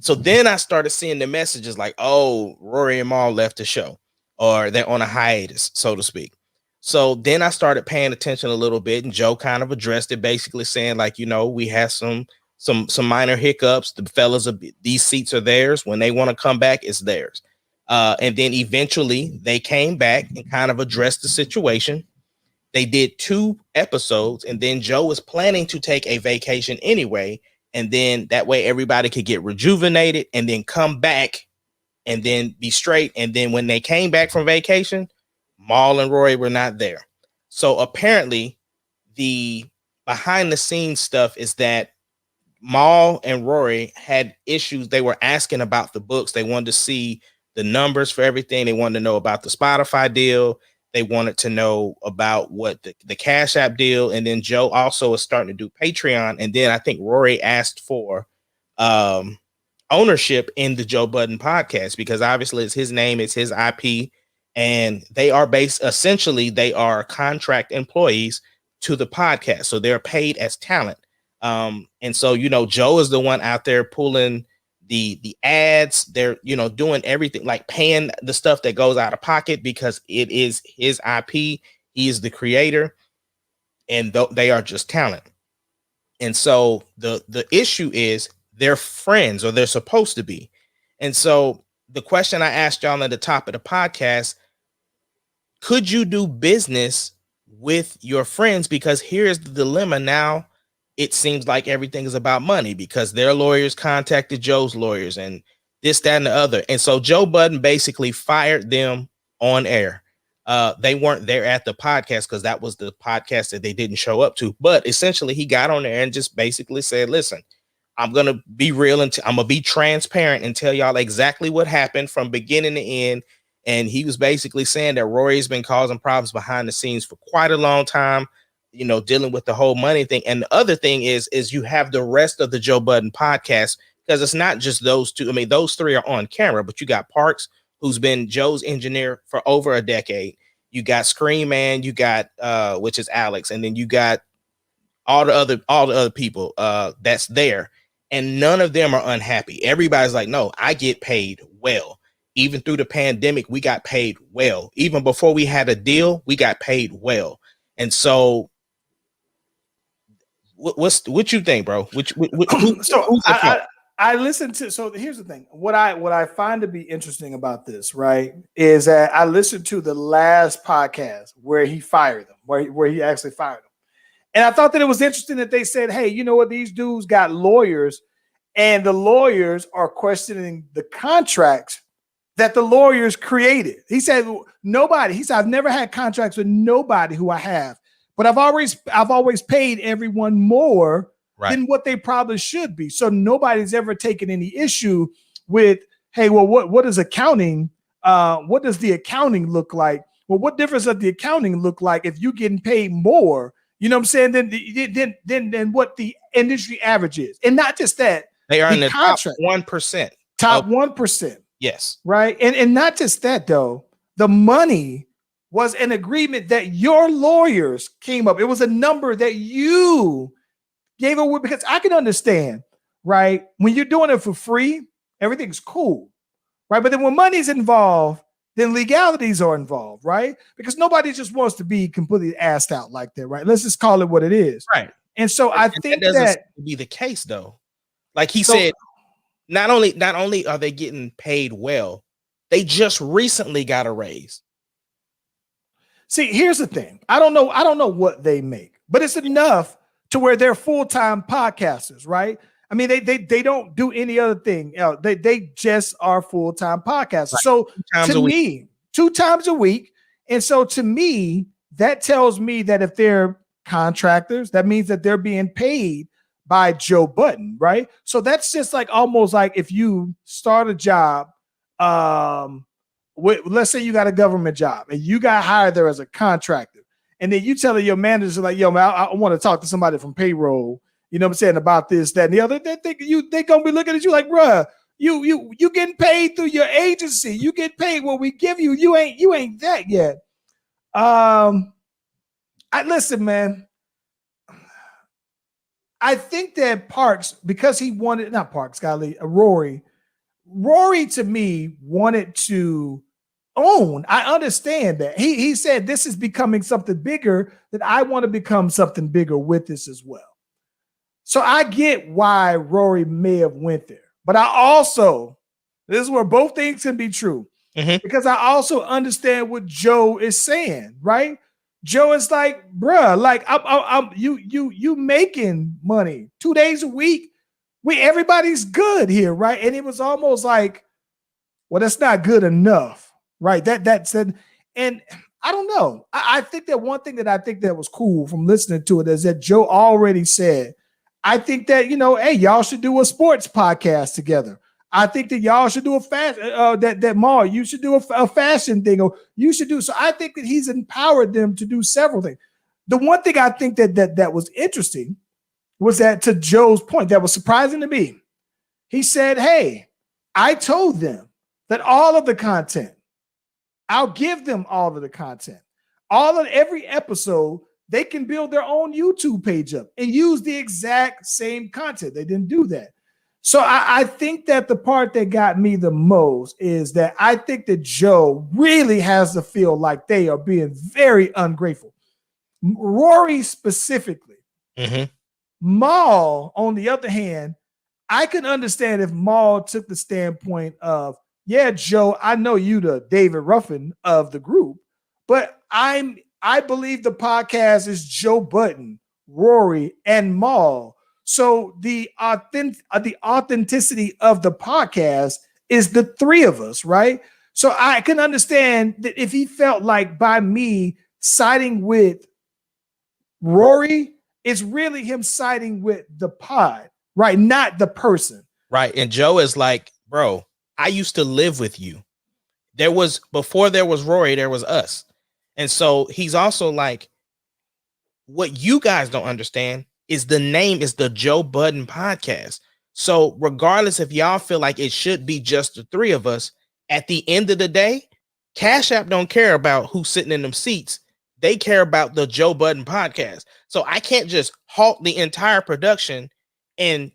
so then I started seeing the messages like, oh, Rory and Maul left the show, or they're on a hiatus, so to speak. So then I started paying attention a little bit, and Joe kind of addressed it, basically saying like, we had some minor hiccups. The fellas, these seats are theirs. When they want to come back, it's theirs. And then eventually they came back and kind of addressed the situation. They did 2 episodes, and then Joe was planning to take a vacation anyway. And then that way everybody could get rejuvenated and then come back and then be straight. And then when they came back from vacation, Maul and Rory were not there. So apparently the behind the scenes stuff is that Maul and Rory had issues. They were asking about the books. They wanted to see the numbers for everything. They wanted to know about the Spotify deal. They wanted to know about what the Cash App deal. And then Joe also is starting to do Patreon. And then I think Rory asked for ownership in the Joe Budden podcast, because obviously it's his name, it's his IP, and they are they are contract employees to the podcast. So they're paid as talent. And so, Joe is the one out there pulling the ads. They're, doing everything, like paying the stuff that goes out of pocket because it is his IP. He is the creator, and they are just talent. And so the issue is they're friends, or they're supposed to be. And so the question I asked y'all at the top of the podcast, could you do business with your friends? Because here's the dilemma now. It seems like everything is about money because their lawyers contacted Joe's lawyers and this, that, and the other. And so Joe Budden basically fired them on air. They weren't there at the podcast because that was the podcast that they didn't show up to. But essentially he got on there and just basically said, listen, I'm going to be real and I'm going to be transparent and tell y'all exactly what happened from beginning to end. And he was basically saying that Rory's been causing problems behind the scenes for quite a long time, dealing with the whole money thing. And the other thing is you have the rest of the Joe Budden podcast, because it's not just those two. I mean, those 3 are on camera, but you got Parks, who's been Joe's engineer for over a decade. You got Scream Man, you got which is Alex, and then you got all the other people that's there, and none of them are unhappy. Everybody's like, no, I get paid well. Even through the pandemic, we got paid well. Even before we had a deal, we got paid well. And so what you think, bro? I listened to, so here's the thing. What I find to be interesting about this, right, is that I listened to the last podcast where he fired them, where he actually fired them. And I thought that it was interesting that they said, hey, you know what? These dudes got lawyers, and the lawyers are questioning the contracts that the lawyers created. He said, I've never had contracts with nobody who I have, but I've always paid everyone more than what they probably should be. So nobody's ever taken any issue with, hey, well, what is accounting? What does the accounting look like? Well, what difference does the accounting look like if you're getting paid more? You know what I'm saying? Then what the industry average is. And not just that, they are in the top 1%. Top 1%. Yes. Right. And not just that, though. The money was an agreement that your lawyers came up. It was a number that you gave away, because I can understand, right? When you're doing it for free, everything's cool. Right. But then when money's involved, then legalities are involved, right? Because nobody just wants to be completely assed out like that, right? Let's just call it what it is. Right. And so I think that doesn't that be the case, though. Like he said, not only are they getting paid well, they just recently got a raise. See, here's the thing. I don't know what they make, but it's enough to where they're full-time podcasters, right? I mean, they don't do any other thing. They just are full-time podcasters. Right. So to me, 2 times a week. And so to me, that tells me that if they're contractors, that means that they're being paid by Joe Budden, right? So that's just like almost like if you start a job, let's say you got a government job and you got hired there as a contractor, and then you tell your manager like, yo, man, I want to talk to somebody from payroll, you know what I'm saying, about this, that, and the other. They gonna be looking at you like, bruh, you getting paid through your agency. You get paid what we give you. You ain't that yet. Listen, man. I think that Parks, because he wanted, not Parks, golly, Rory to me wanted to own. I understand that. He said this is becoming something bigger, that I want to become something bigger with this as well. So I get why Rory may have went there. But I also, this is where both things can be true, because I also understand what Joe is saying, right? Joe is like, bruh, like you making money 2 days a week. Everybody's good here, right? And it was almost like, well, that's not good enough, right? That said, and I don't know. I think that one thing that I think that was cool from listening to it is that Joe already said, I think that, hey, y'all should do a sports podcast together. I think that y'all should do a that Mar, you should do a fashion thing, or you should do. So I think that he's empowered them to do several things. The one thing I think that was interesting was that, to Joe's point, that was surprising to me. He said, hey, I told them that all of the content, I'll give them all of the content. Every episode, they can build their own YouTube page up and use the exact same content. They didn't do that. So I think that the part that got me the most is that I think that Joe really has to feel like they are being very ungrateful. Rory specifically. Maul, on the other hand, I can understand if Maul took the standpoint of, yeah, Joe, I know you the David Ruffin of the group, but I believe the podcast is Joe Budden, Rory, and Maul. So the authenticity of the podcast is the 3 of us, right? So I can understand that if he felt like by me siding with Rory, it's really him siding with the pod, right? Not the person. Right. And Joe is like, bro, I used to live with you. Before there was Rory, there was us. And so he's also like, what you guys don't understand is the name is the Joe Budden Podcast. So regardless if y'all feel like it should be just the 3 of us, at the end of the day, Cash App don't care about who's sitting in them seats. They care about the Joe Budden Podcast. So I can't just halt the entire production and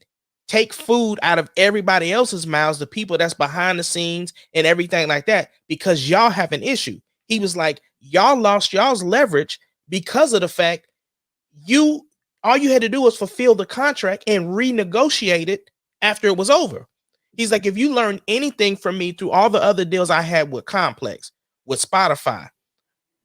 take food out of everybody else's mouths, the people that's behind the scenes and everything like that, because y'all have an issue. He was like, y'all lost y'all's leverage because of the fact all you had to do was fulfill the contract and renegotiate it after it was over. He's like, if you learned anything from me through all the other deals I had with Complex, with Spotify,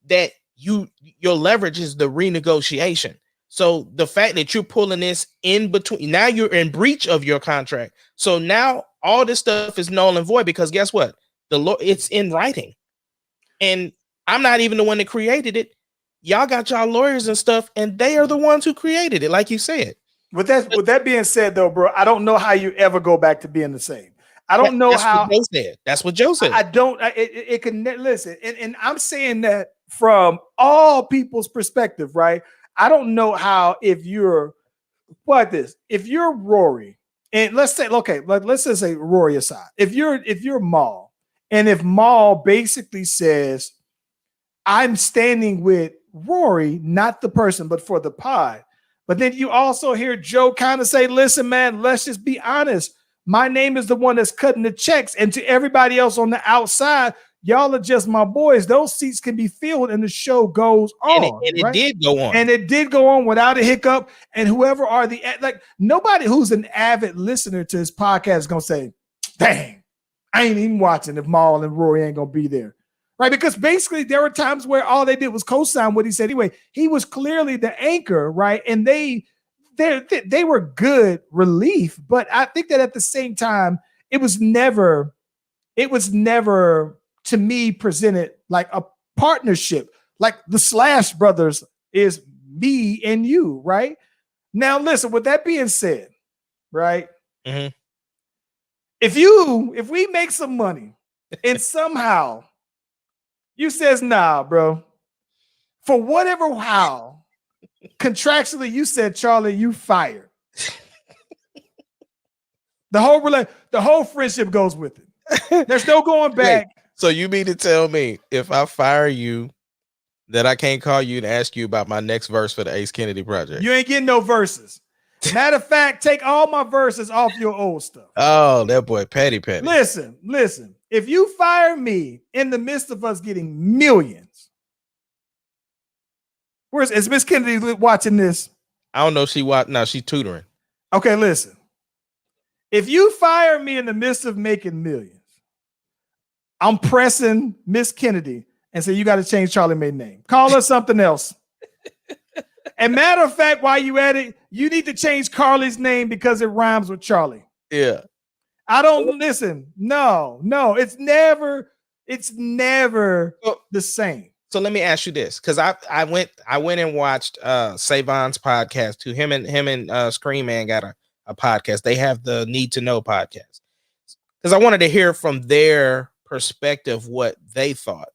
that your leverage is the renegotiation. So the fact that you're pulling this in between, now you're in breach of your contract. So now all this stuff is null and void, because guess what? It's in writing. And I'm not even the one that created it. Y'all got y'all lawyers and stuff, and they are the ones who created it, like you said. With that being said, though, bro, I don't know how you ever go back to being the same. I don't know how. That's what Joe said. I don't. It can listen, and I'm saying that from all people's perspective, right? I don't know how, if you're like this, if you're Rory, and let's just say Rory aside, if you're Maul, and if Maul basically says, I'm standing with Rory, not the person, but for the pod. But then you also hear Joe kind of say, listen, man, let's just be honest. My name is the one that's cutting the checks. And to everybody else on the outside, Y'all are just my boys. Those seats can be filled and the show goes on. And it did go on. And it did go on without a hiccup. And whoever are nobody who's an avid listener to his podcast is going to say, dang, I ain't even watching if Maul and Rory ain't going to be there. Right? Because basically there were times where all they did was co-sign what he said. Anyway, he was clearly the anchor, right? And they were good relief. But I think that at the same time, it was never to me presented like a partnership, like the Slash Brothers is me and you, right? Now, listen, with that being said, right? Mm-hmm. If we make some money and somehow you says, nah, bro, for whatever how, contractually you said, Charlie, you fired. The whole friendship goes with it. There's no going back. Wait, so you mean to tell me if I fire you that I can't call you and ask you about my next verse for the Ace Kennedy project? You ain't getting no verses. Matter of fact, take all my verses off your old stuff. Oh, that boy, Petty. Listen. If you fire me in the midst of us getting millions, is Miss Kennedy watching this? I don't know if she watch. No, she's tutoring. Okay, listen. If you fire me in the midst of making millions, I'm pressing Miss Kennedy and say, you got to change Charlie May's name. Call her something else. And matter of fact, while you at it, you need to change Carly's name because it rhymes with Charlie. Yeah. I don't listen. No, it's never the same. So let me ask you this, because I went and watched Savon's podcast too. Him and Scream Man got a podcast. They have the Need to Know podcast. Because I wanted to hear from their perspective what they thought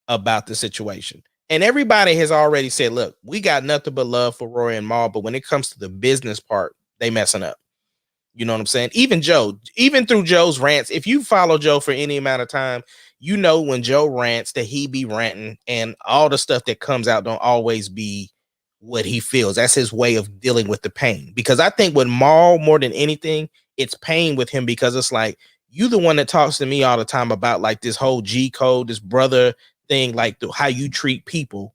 about the situation. And everybody has already said, look, we got nothing but love for Rory and Maul, but when it comes to the business part, they messing up. You know what I'm saying? Even through Joe's rants, if you follow Joe for any amount of time, you know when Joe rants that he be ranting and all the stuff that comes out don't always be what he feels. That's his way of dealing with the pain. Because I think with Maul, more than anything, it's pain with him because it's like, you the one that talks to me all the time about like this whole G code, this brother thing, like how you treat people.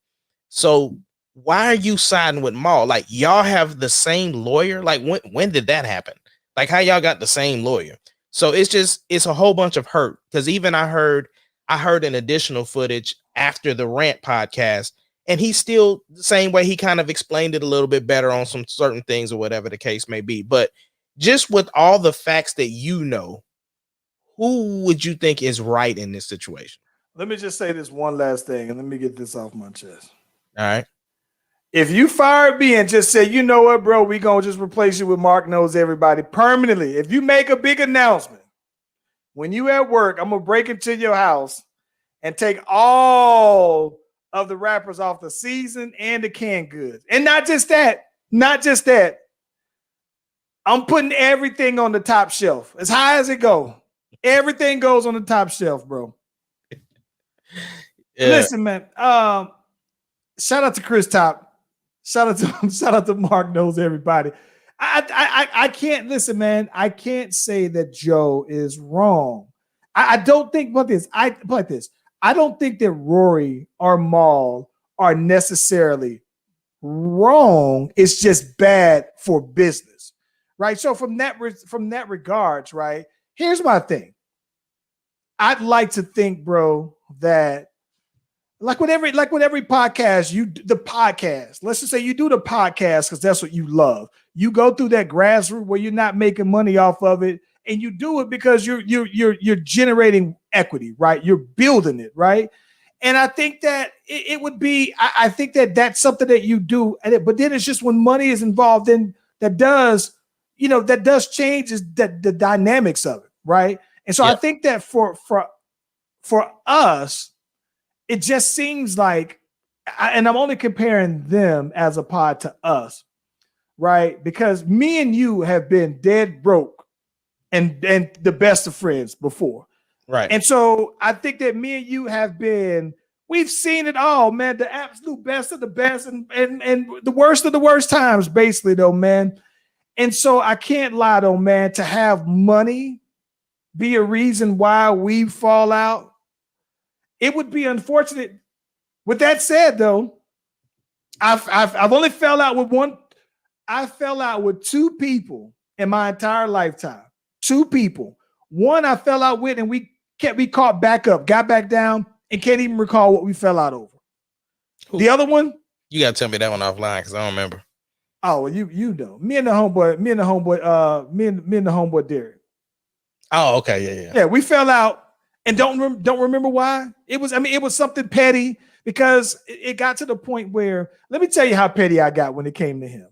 So why are you siding with Maul? Like y'all have the same lawyer? Like when did that happen? Like how y'all got the same lawyer? So it's a whole bunch of hurt. Because even I heard an additional footage after the rant podcast, and he's still the same way. He kind of explained it a little bit better on some certain things or whatever the case may be. But just with all the facts that you know, who would you think is right in this situation? Let me just say this one last thing, and let me get this off my chest. All right. If you fired me and just say, you know what, bro, we going to just replace you with Mark Knows Everybody permanently. If you make a big announcement, when you at work, I'm going to break into your house and take all of the rappers off the season and the canned goods. And not just that. I'm putting everything on the top shelf. As high as it go. Everything goes on the top shelf, bro. Yeah. Listen, man. Shout out to Chris Top. Shout out to Mark Knows Everybody. I can't listen, man. I can't say that Joe is wrong. I don't think I don't think that Rory or Maul are necessarily wrong. It's just bad for business, right? So from that regards, right? Here's my thing. I'd like to think, bro, that like with every podcast, let's just say you do the podcast because that's what you love. You go through that grassroots where you're not making money off of it, and you do it because you're generating equity, right? You're building it, right? And I think that it would be, I think that that's something that you do, but then it's just when money is involved, then that does change the dynamics of it, right? And so I think that for us, it just seems like, and I'm only comparing them as a pod to us, right? Because me and you have been dead broke and the best of friends before. Right. And so I think that me and you we've seen it all, man, the absolute best of the best and the worst of the worst times, basically, though, man. And so I can't lie, though, man, to have money be a reason why we fall out. it would be unfortunate. With that said, though, I've only fell out with one. I fell out with two people in my entire lifetime. Two people. One I fell out with, and we caught back up, got back down, and can't even recall what we fell out over. Who? The other one, you gotta tell me that one offline because I don't remember. Oh, well, you know, me and the homeboy Derek. Oh, okay, Yeah, we fell out and don't remember why. It was something petty because it got to the point where, let me tell you how petty I got when it came to him.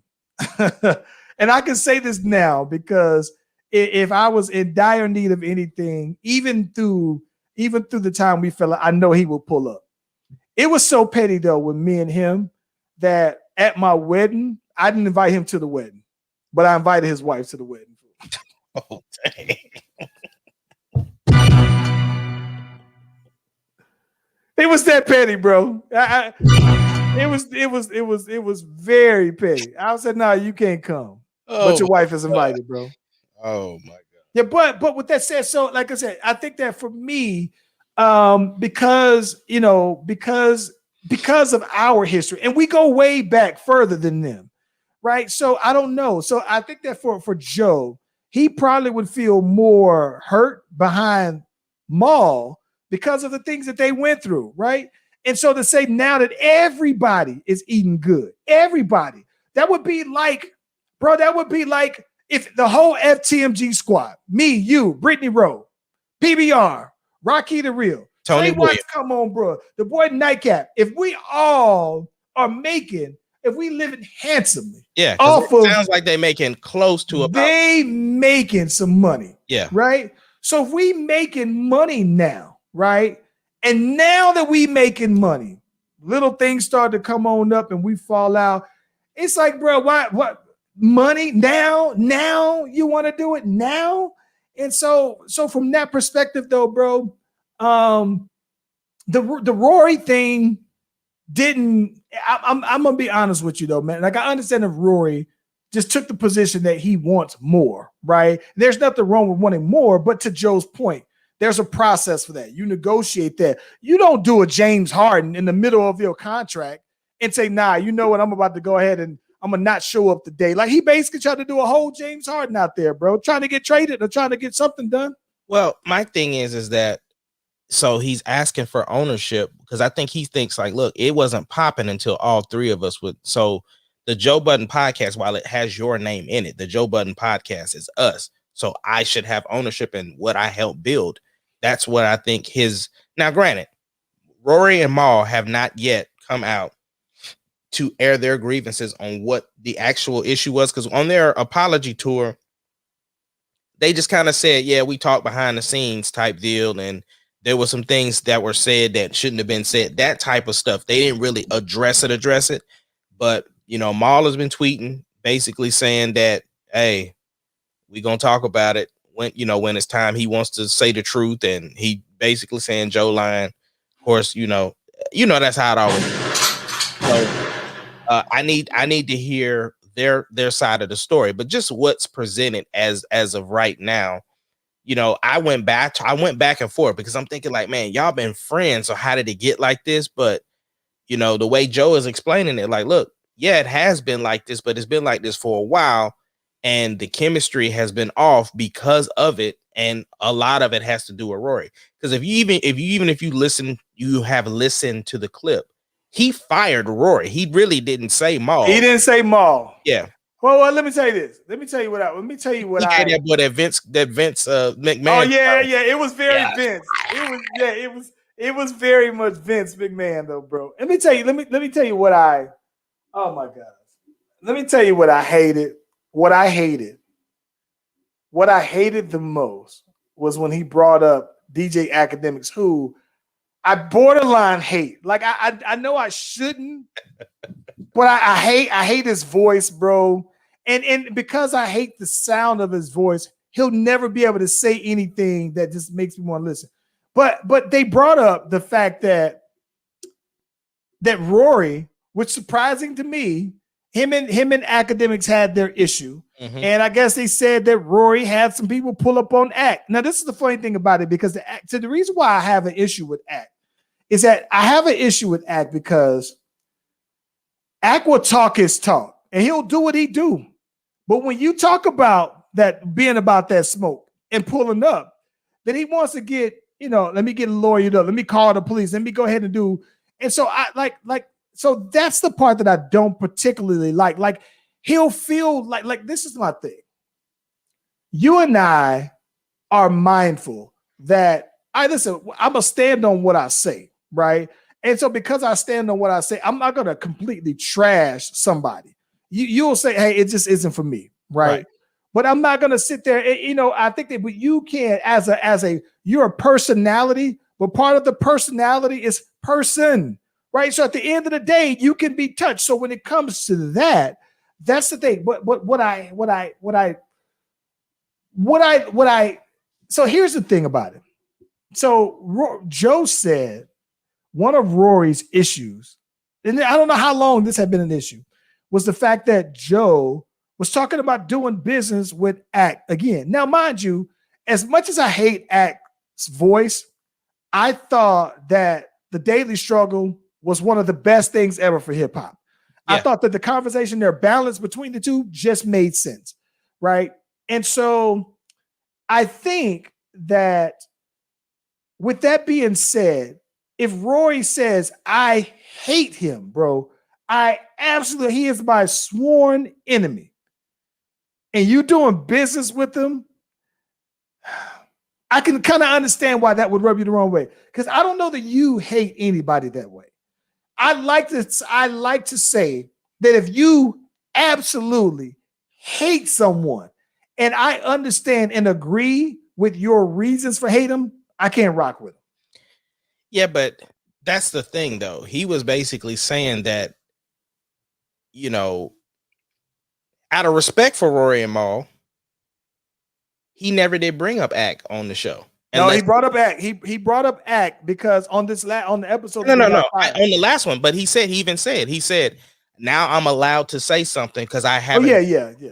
And I can say this now because if I was in dire need of anything, even through the time we fell out, I know he would pull up. It was so petty though with me and him that at my wedding, I didn't invite him to the wedding, but I invited his wife to the wedding. Oh, dang. It was that petty, bro. It was very petty. I said, "No, you can't come, but your wife is invited, bro." Oh my god. Yeah, but with that said, so like I said, I think that for me, because of our history, and we go way back further than them, right? So I don't know. So I think that for Joe, he probably would feel more hurt behind Maul because of the things that they went through, right? And so to say now that everybody is eating good, everybody, that would be like if the whole FTMG squad, me, you, Brittany Rowe, PBR, Rocky the Real, Tony Williams, come on, bro, the boy Nightcap, if we all are if we living handsomely, yeah, sounds like they making close to they making some money, yeah, right? So if we making money now, right? And now that we making money, little things start to come on up and we fall out. It's like, bro, what money now? Now you want to do it now? And so from that perspective, though, bro, the Rory thing didn't. I'm gonna be honest with you, though, man. Like I understand if Rory just took the position that he wants more, right? There's nothing wrong with wanting more, but to Joe's point, there's a process for that. You negotiate that. You don't do a James Harden in the middle of your contract and say, nah, you know what? I'm about to go ahead and I'm going to not show up today. Like he basically tried to do a whole James Harden out there, bro, trying to get traded or trying to get something done. Well, my thing is that so he's asking for ownership because I think he thinks like, look, it wasn't popping until all three of us would. So the Joe Budden Podcast, while it has your name in it, the Joe Budden Podcast is us. So I should have ownership in what I helped build. That's what I think now, granted, Rory and Maul have not yet come out to air their grievances on what the actual issue was. Because on their apology tour, they just kind of said, yeah, we talked behind the scenes type deal. And there were some things that were said that shouldn't have been said, that type of stuff. They didn't really address it. But, Maul has been tweeting basically saying that, hey, we're going to talk about it when it's time. He wants to say the truth, and he basically saying Joe lying. Of course, that's how it always is. So I need to hear their side of the story, but just what's presented as of right now. I went back and forth because I'm thinking like, man, y'all been friends, so how did it get like this? But the way Joe is explaining it, like, look, yeah, it has been like this, but it's been like this for a while. And the chemistry has been off because of it, and a lot of it has to do with Rory. Because if you have listened to the clip, he fired Rory. He really didn't say Maul. He didn't say Maul. Yeah. Well, let me tell you this. Let me tell you what that Vince McMahon. Oh yeah. It was very Vince. It was very much Vince McMahon though, bro. Let me tell you what oh my God. Let me tell you what I hated. What I hated the most was when he brought up DJ Academics, who I borderline hate. Like I know I shouldn't, but I hate his voice, bro. And because I hate the sound of his voice, he'll never be able to say anything that just makes me want to listen. But they brought up the fact that Rory, which surprising to me, him and Academics had their issue. Mm-hmm. And I guess they said that Rory had some people pull up on Act. Now, this is the funny thing about it, because the reason why I have an issue with Act is that I have an issue with Ack because Ack will talk his talk and he'll do what he do. But when you talk about that being about that smoke and pulling up, then he wants to get, let me get lawyered up. Let me call the police. Let me go ahead and do. And so so that's the part that I don't particularly like. Like he'll feel like this is my thing. You and I are mindful that I'm going to stand on what I say, right? And so because I stand on what I say, I'm not going to completely trash somebody. You'll say, hey, it just isn't for me, right? But I'm not going to sit there. I think that you can, you're a personality, but part of the personality is person, right? So at the end of the day, you can be touched. So when it comes to that, that's the thing. So here's the thing about it. So Joe said one of Rory's issues, and I don't know how long this had been an issue, was the fact that Joe was talking about doing business with Ack again. Now, mind you, as much as I hate Ack's voice, I thought that the Daily Struggle was one of the best things ever for hip hop. Yeah. I thought that the conversation, their balance between the two just made sense, right? And so I think that with that being said, if Rory says, I hate him, bro, he is my sworn enemy, and you doing business with him, I can kind of understand why that would rub you the wrong way. Because I don't know that you hate anybody that way. I like to say that if you absolutely hate someone and I understand and agree with your reasons for hate them, I can't rock with them. Yeah, but that's the thing, though. He was basically saying that, out of respect for Rory and Mal, he never did bring up Ack on the show. No, he brought up Ack. He brought up Ack because on the episode. No. On the last one, but he said, now I'm allowed to say something because I haven't.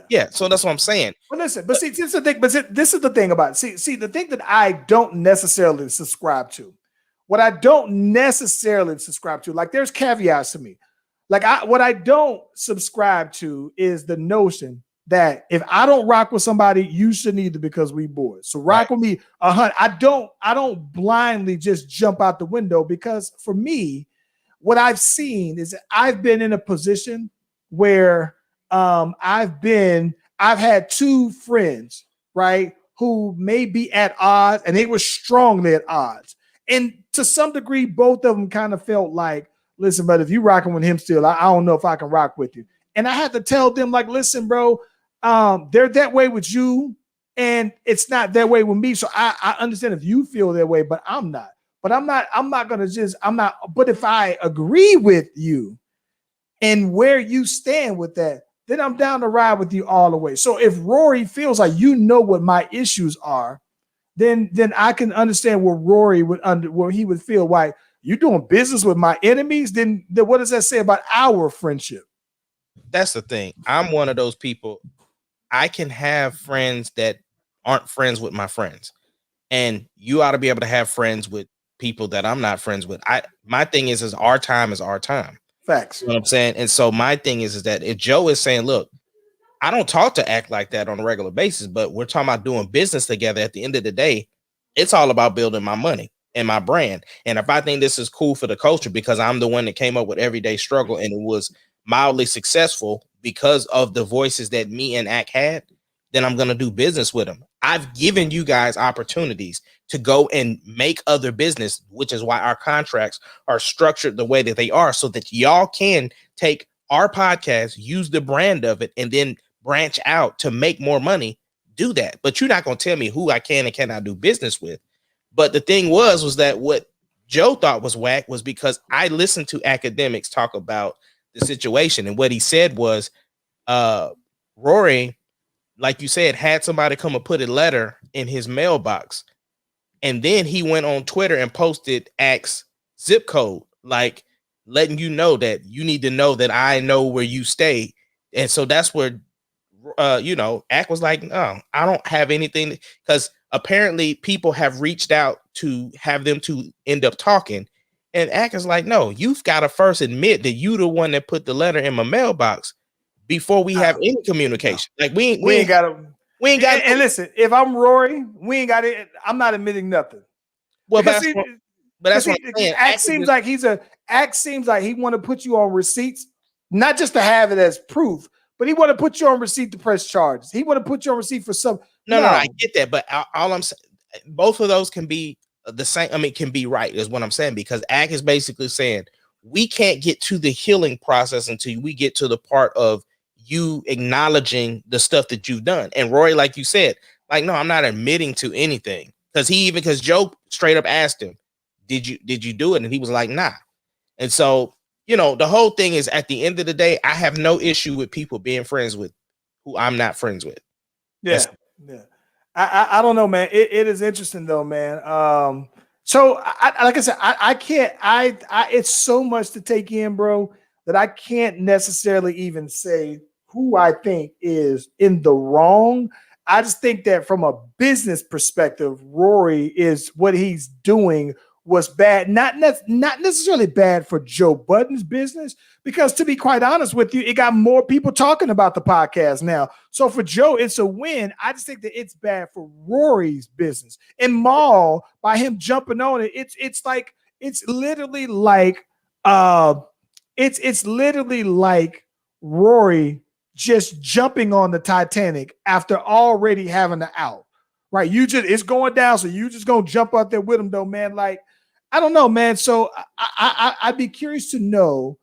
Yeah. So that's what I'm saying. But listen, see, this is the thing. This is the thing about it. See, the thing that I don't necessarily subscribe to. What I don't necessarily subscribe to, like, there's caveats to me. Like, what I don't subscribe to is the notion that if I don't rock with somebody, you shouldn't either because we boys. So rock with me 100. I don't blindly just jump out the window, because for me, what I've seen is I've been in a position where I've had two friends, right, who may be at odds, and they were strongly at odds. And to some degree, both of them kind of felt like, listen, but if you rocking with him still, I don't know if I can rock with you. And I had to tell them, like, listen, bro, they're that way with you, and it's not that way with me. So I understand if you feel that way, but I'm not. But I'm not gonna just, but if I agree with you and where you stand with that, then I'm down to ride with you all the way. So if Rory feels like what my issues are, then I can understand where Rory where he would feel like, you doing business with my enemies, then what does that say about our friendship? That's the thing. I'm one of those people. I can have friends that aren't friends with my friends, and you ought to be able to have friends with people that I'm not friends with. My thing is our time is our time. Facts. You know what I'm saying? And so my thing is that if Joe is saying, look, I don't talk to Ack like that on a regular basis, but we're talking about doing business together. At the end of the day, it's all about building my money and my brand. And if I think this is cool for the culture because I'm the one that came up with Everyday Struggle and it was mildly successful because of the voices that me and Ack had, then I'm going to do business with them. I've given you guys opportunities to go and make other business, which is why our contracts are structured the way that they are, so that y'all can take our podcast, use the brand of it, and then branch out to make more money. Do that. But you're not going to tell me who I can and cannot do business with. But the thing was that what Joe thought was whack was because I listened to academics talk about the situation. And what he said was, Rory, like you said, had somebody come and put a letter in his mailbox. And then he went on Twitter and posted Ack's zip code, like letting you know that you need to know that I know where you stay. And so that's where, Ack was like, no, I don't have anything, because apparently people have reached out to have them to end up talking. And Ack is like, no, you've got to first admit that you the one that put the letter in my mailbox before we have any communication. No. Like we ain't got to. And listen, if I'm Rory, we ain't got it. I'm not admitting nothing. Well, that's what I'm saying. Ack seems like he want to put you on receipts, not just to have it as proof, but he want to put you on receipt to press charges. He want to put you on receipt for some. No, I get that, but all I'm saying, both of those can be the same. I mean, can be right is what I'm saying, because Ack is basically saying we can't get to the healing process until we get to the part of you acknowledging the stuff that you've done. And Rory, like you said, like, no, I'm not admitting to anything, because Joe straight up asked him, did you do it? And he was like, nah. And so, the whole thing is, at the end of the day, I have no issue with people being friends with who I'm not friends with. Yeah. I don't know, man. It is interesting though, man. So like I said, I can't, it's so much to take in, bro, that I can't necessarily even say who I think is in the wrong. I just think that from a business perspective, Rory is what he's doing was bad, not necessarily bad for Joe Budden's business, because to be quite honest with you, it got more people talking about the podcast now. So for Joe, it's a win. I just think that it's bad for Rory's business. And Maul, by him jumping on it, it's literally like Rory just jumping on the Titanic after already having an out. Right? It's going down, so you just gonna jump out there with him, though, man. Like, I don't know, man. So I'd be curious to know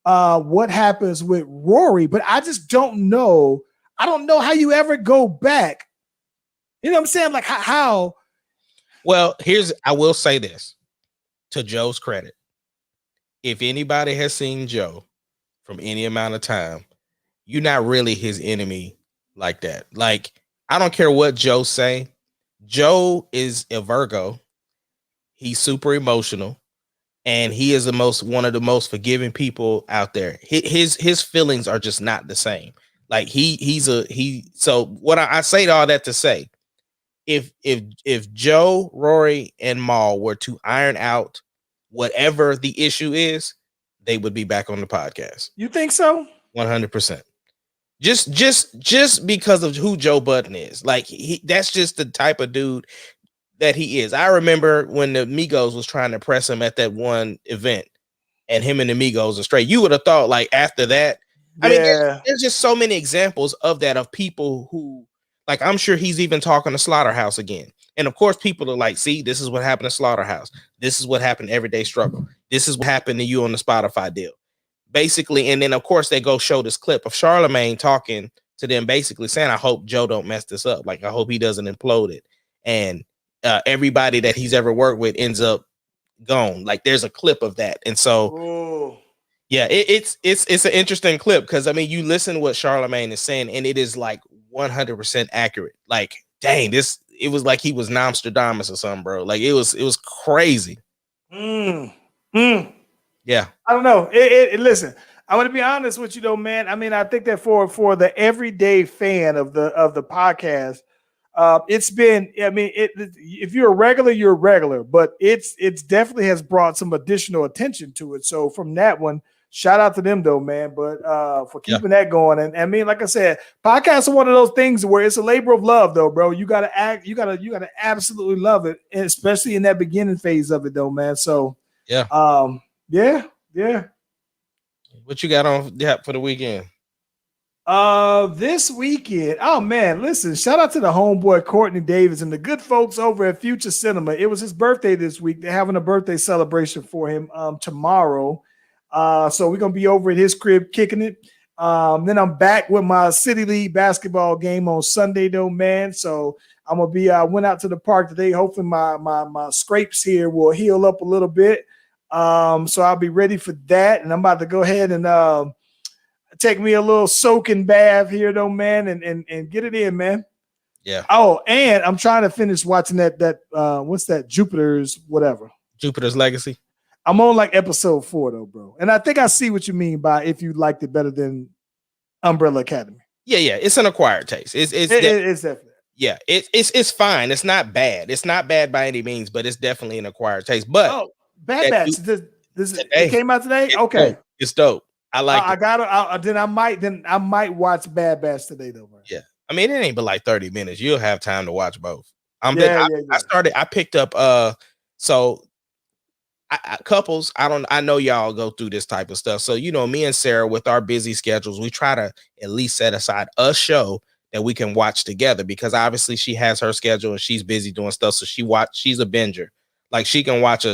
what happens with Rory, but I just don't know. I don't know how you ever go back. You know what I'm saying? Like how? Well, I will say this to Joe's credit. If anybody has seen Joe from any amount of time, you're not really his enemy like that. Like, I don't care what Joe say. Joe is a Virgo. He's super emotional, and he is one of the most forgiving people out there. His feelings are just not the same. Like so what I say all that to say, if Joe, Rory, and Maul were to iron out whatever the issue is, they would be back on the podcast. You think so? 100%. Just because of who Joe Budden is. Like, that's just the type of dude that he is. I remember when the Migos was trying to press him at that one event, and him and the Migos are straight. You would have thought, like, after that, I mean, there's just so many examples of that, of people who, like, I'm sure he's even talking to Slaughterhouse again. And of course, people are like, see, this is what happened to Slaughterhouse. This is what happened to Everyday Struggle. This is what happened to you on the Spotify deal. Basically, and then of course they go show this clip of Charlemagne talking to them, basically saying, I hope Joe don't mess this up. Like, I hope he doesn't implode it. And everybody that he's ever worked with ends up gone. Like, there's a clip of that. And so, yeah, it's an interesting clip, because I mean, you listen to what Charlemagne is saying, and it is like 100% accurate. Like, dang, it was like he was Nostradamus or something, bro. Like, it was crazy. Yeah, I don't know. Listen, I want to be honest with you, though, man. I mean, I think that for the everyday fan of the podcast, it's been. I mean, if you're a regular, you're a regular, but it's definitely has brought some additional attention to it. So from that one, shout out to them, though, man. But for keeping that going, and I mean, like I said, podcasts are one of those things where it's a labor of love, though, bro. You gotta absolutely love it, and especially in that beginning phase of it, though, man. So yeah. What you got on for the weekend? This weekend, oh man, listen, shout out to the homeboy Courtney Davis and the good folks over at Future Cinema. It was his birthday this week. They're having a birthday celebration for him tomorrow. So we're gonna be over at his crib kicking it. Then I'm back with my City League basketball game on Sunday, though, man. So I'm gonna be. I went out to the park today, hoping my scrapes here will heal up a little bit. So I'll be ready for that, and I'm about to go ahead and take me a little soaking bath here, though, man, and get it in, man. Yeah. Oh, and I'm trying to finish watching that what's that? Jupiter's Legacy. I'm on like episode 4, though, bro, and I think I see what you mean by if you liked it better than Umbrella Academy. Yeah, it's an acquired taste. It's definitely. Yeah, it's fine. It's not bad. It's not bad by any means, but it's definitely an acquired taste. But Bad Batch. It came out today. It's dope. I like. I got it. Then I might watch Bad Batch today though, man. Yeah, I mean it ain't but like 30 minutes. You'll have time to watch both. I picked up. So couples. I know y'all go through this type of stuff. So me and Sarah with our busy schedules, we try to at least set aside a show that we can watch together because obviously she has her schedule and she's busy doing stuff. So she's a binger. Like she could watch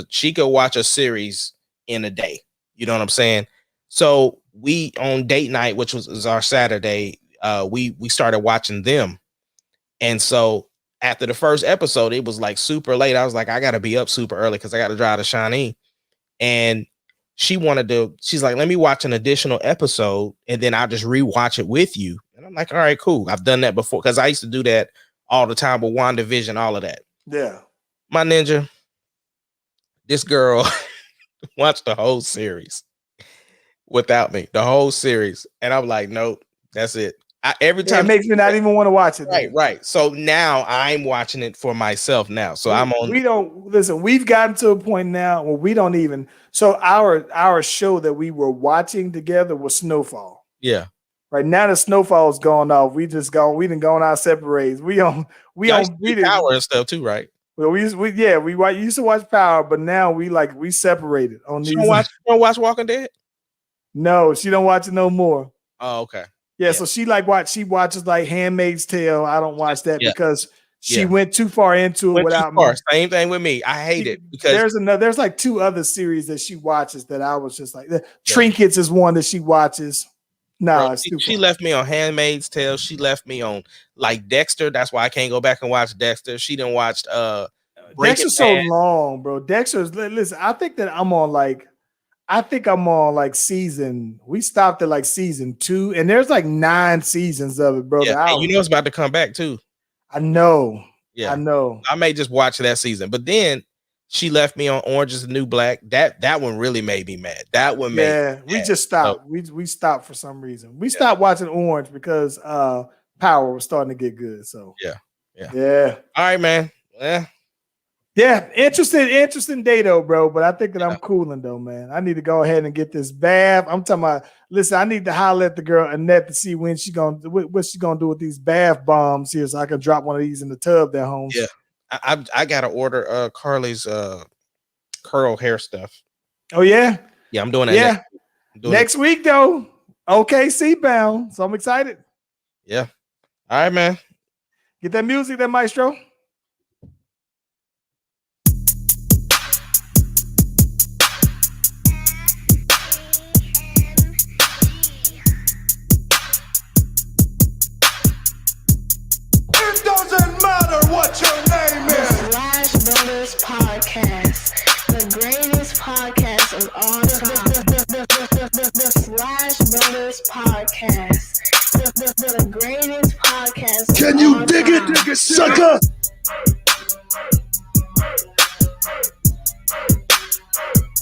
a series in a day. You know what I'm saying? So we on date night, which was our Saturday, we started watching them. And so after the first episode, it was like super late. I was like, I gotta be up super early because I gotta drive to Shawnee. And she's like, let me watch an additional episode and then I'll just rewatch it with you. And I'm like, all right, cool. I've done that before because I used to do that all the time with WandaVision, all of that. Yeah. My ninja, this girl watched the whole series without me, the whole series. And I'm like, nope, that's it. Every time it makes me not even want to watch it. Right. So now I'm watching it for myself now. So we've gotten to a point now where we don't even. So our show that we were watching together was Snowfall. Yeah. Right now the Snowfall's gone off. We didn't go on our separate ways. We did Power and stuff too, right? Well, we used to watch Power, but now we separated on these. You don't watch Walking Dead? No, she don't watch it no more. Oh, okay. Yeah, so she watches like Handmaid's Tale. I don't watch that because she went too far into it without me. Same thing with me. I hate it because there's like two other series that she watches that I was just like Trinkets is one that she watches. No, she left me on Handmaid's Tale. She left me on like Dexter. That's why I can't go back and watch Dexter. She didn't watch Dexter's so long, bro. Listen, I think I'm on like season. We stopped at like season 2, and there's like 9 seasons of it, bro. Yeah, and it's about to come back too. I know. Yeah, I know. I may just watch that season, but then she left me on Orange Is the New Black. That one really made me mad. That one made me mad. We just stopped. So, we stopped for some reason. We stopped watching Orange because Power was starting to get good. So yeah. All right, man. Yeah, interesting day though, bro. But I think that I'm cooling though, man. I need to go ahead and get this bath. I'm talking about. Listen, I need to holler at the girl Annette to see what she's gonna do with these bath bombs here, so I can drop one of these in the tub at home. Yeah, I gotta order Carly's curl hair stuff. Oh yeah, I'm doing that. Yeah, next week though. OKC bound, so I'm excited. Yeah. All right, man. Get that music, that maestro. What your name is? The Slash Brothers Podcast, the greatest podcast of all time. The Slash Brothers Podcast, the greatest podcast. Can you dig it, sucker?